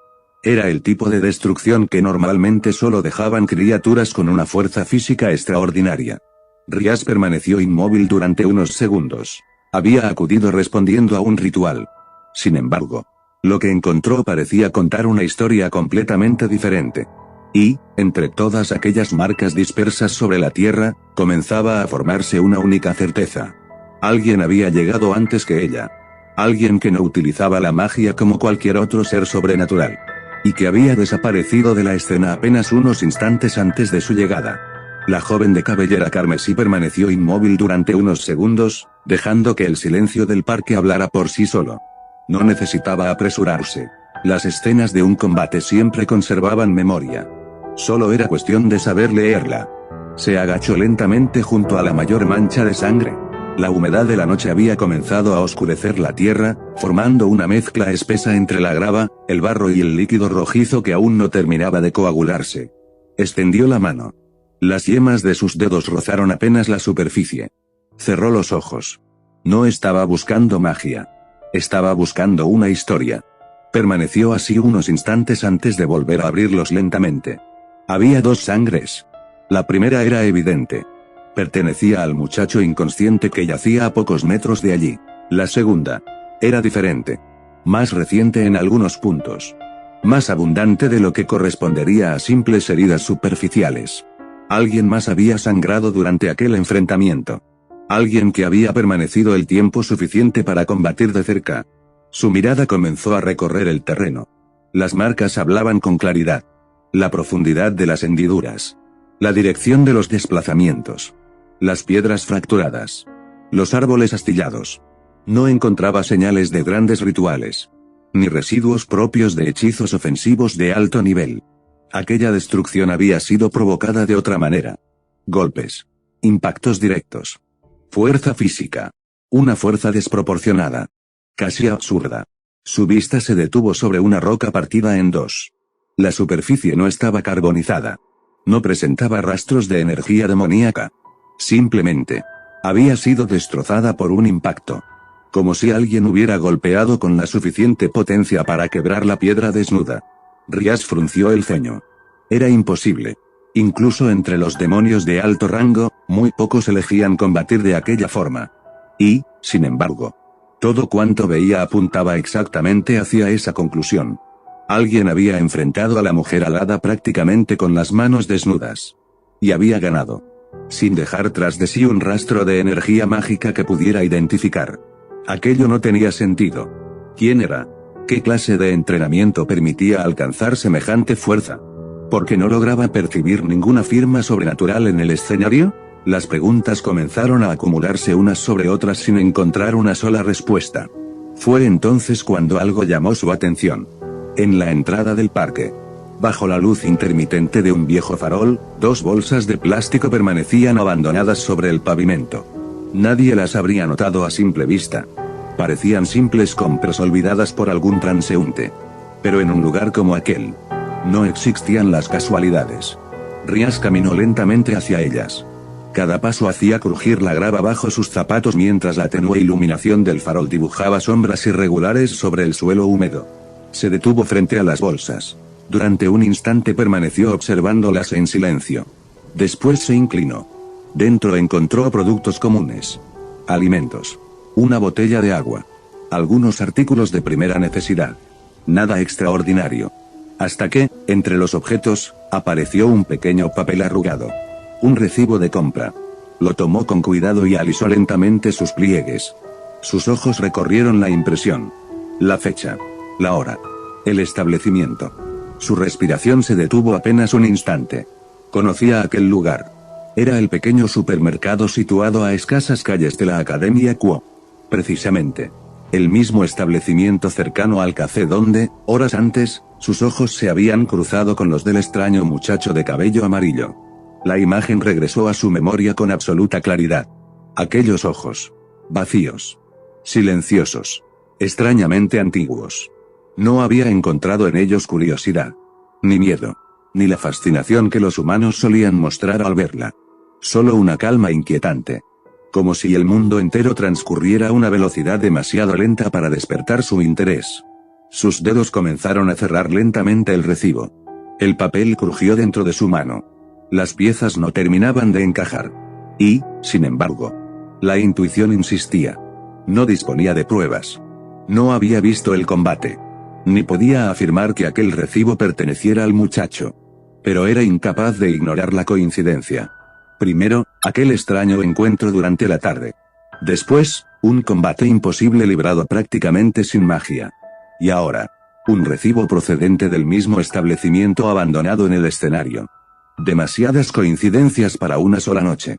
A: Era el tipo de destrucción que normalmente solo dejaban criaturas con una fuerza física extraordinaria. Rias permaneció inmóvil durante unos segundos. Había acudido respondiendo a un ritual. Sin embargo, lo que encontró parecía contar una historia completamente diferente. Y, entre todas aquellas marcas dispersas sobre la tierra, comenzaba a formarse una única certeza. Alguien había llegado antes que ella. Alguien que no utilizaba la magia como cualquier otro ser sobrenatural. Y que había desaparecido de la escena apenas unos instantes antes de su llegada. La joven de cabellera carmesí permaneció inmóvil durante unos segundos, dejando que el silencio del parque hablara por sí solo. No necesitaba apresurarse. Las escenas de un combate siempre conservaban memoria. Solo era cuestión de saber leerla. Se agachó lentamente junto a la mayor mancha de sangre. La humedad de la noche había comenzado a oscurecer la tierra, formando una mezcla espesa entre la grava, el barro y el líquido rojizo que aún no terminaba de coagularse. Extendió la mano. Las yemas de sus dedos rozaron apenas la superficie. Cerró los ojos. No estaba buscando magia. Estaba buscando una historia. Permaneció así unos instantes antes de volver a abrirlos lentamente. Había dos sangres. La primera era evidente. Pertenecía al muchacho inconsciente que yacía a pocos metros de allí. La segunda era diferente. Más reciente en algunos puntos. Más abundante de lo que correspondería a simples heridas superficiales. Alguien más había sangrado durante aquel enfrentamiento. Alguien que había permanecido el tiempo suficiente para combatir de cerca. Su mirada comenzó a recorrer el terreno. Las marcas hablaban con claridad. La profundidad de las hendiduras. La dirección de los desplazamientos. Las piedras fracturadas. Los árboles astillados. No encontraba señales de grandes rituales. Ni residuos propios de hechizos ofensivos de alto nivel. Aquella destrucción había sido provocada de otra manera. Golpes. Impactos directos. Fuerza física. Una fuerza desproporcionada. Casi absurda. Su vista se detuvo sobre una roca partida en dos. La superficie no estaba carbonizada. No presentaba rastros de energía demoníaca. Simplemente, había sido destrozada por un impacto. Como si alguien hubiera golpeado con la suficiente potencia para quebrar la piedra desnuda. Rias frunció el ceño. Era imposible. Incluso entre los demonios de alto rango, muy pocos elegían combatir de aquella forma. Y, sin embargo, todo cuanto veía apuntaba exactamente hacia esa conclusión. Alguien había enfrentado a la mujer alada prácticamente con las manos desnudas. Y había ganado. Sin dejar tras de sí un rastro de energía mágica que pudiera identificar. Aquello no tenía sentido. ¿Quién era? ¿Qué clase de entrenamiento permitía alcanzar semejante fuerza? ¿Por qué no lograba percibir ninguna firma sobrenatural en el escenario? Las preguntas comenzaron a acumularse unas sobre otras sin encontrar una sola respuesta. Fue entonces cuando algo llamó su atención. En la entrada del parque, bajo la luz intermitente de un viejo farol, dos bolsas de plástico permanecían abandonadas sobre el pavimento. Nadie las habría notado a simple vista. Parecían simples compras olvidadas por algún transeúnte. Pero en un lugar como aquel, no existían las casualidades. Rias caminó lentamente hacia ellas. Cada paso hacía crujir la grava bajo sus zapatos mientras la tenue iluminación del farol dibujaba sombras irregulares sobre el suelo húmedo. Se detuvo frente a las bolsas. Durante un instante permaneció observándolas en silencio. Después se inclinó. Dentro encontró productos comunes. Alimentos. Una botella de agua. Algunos artículos de primera necesidad. Nada extraordinario. Hasta que, entre los objetos, apareció un pequeño papel arrugado. Un recibo de compra. Lo tomó con cuidado y alisó lentamente sus pliegues. Sus ojos recorrieron la impresión. La fecha. La hora. El establecimiento. Su respiración se detuvo apenas un instante. Conocía aquel lugar. Era el pequeño supermercado situado a escasas calles de la Academia Quo. Precisamente. El mismo establecimiento cercano al café donde, horas antes, sus ojos se habían cruzado con los del extraño muchacho de cabello amarillo. La imagen regresó a su memoria con absoluta claridad. Aquellos ojos. Vacíos. Silenciosos. Extrañamente antiguos. No había encontrado en ellos curiosidad. Ni miedo. Ni la fascinación que los humanos solían mostrar al verla. Solo una calma inquietante. Como si el mundo entero transcurriera a una velocidad demasiado lenta para despertar su interés. Sus dedos comenzaron a cerrar lentamente el recibo. El papel crujió dentro de su mano. Las piezas no terminaban de encajar. Y, sin embargo, la intuición insistía. No disponía de pruebas. No había visto el combate. Ni podía afirmar que aquel recibo perteneciera al muchacho. Pero era incapaz de ignorar la coincidencia. Primero, aquel extraño encuentro durante la tarde. Después, un combate imposible librado prácticamente sin magia. Y ahora, un recibo procedente del mismo establecimiento abandonado en el escenario. Demasiadas coincidencias para una sola noche.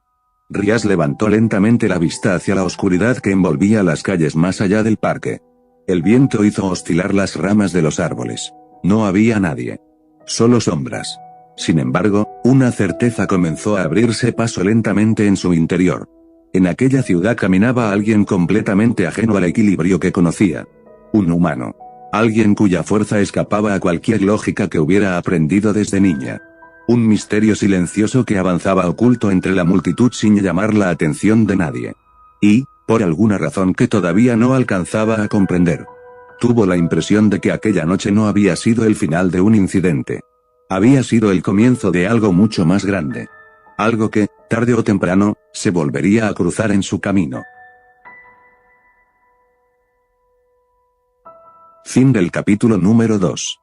A: Rias levantó lentamente la vista hacia la oscuridad que envolvía las calles más allá del parque. El viento hizo oscilar las ramas de los árboles. No había nadie. Solo sombras. Sin embargo, una certeza comenzó a abrirse paso lentamente en su interior. En aquella ciudad caminaba alguien completamente ajeno al equilibrio que conocía. Un humano. Alguien cuya fuerza escapaba a cualquier lógica que hubiera aprendido desde niña. Un misterio silencioso que avanzaba oculto entre la multitud sin llamar la atención de nadie. Y, por alguna razón que todavía no alcanzaba a comprender, tuvo la impresión de que aquella noche no había sido el final de un incidente. Había sido el comienzo de algo mucho más grande. Algo que, tarde o temprano, se volvería a cruzar en su camino. Fin del capítulo número 2.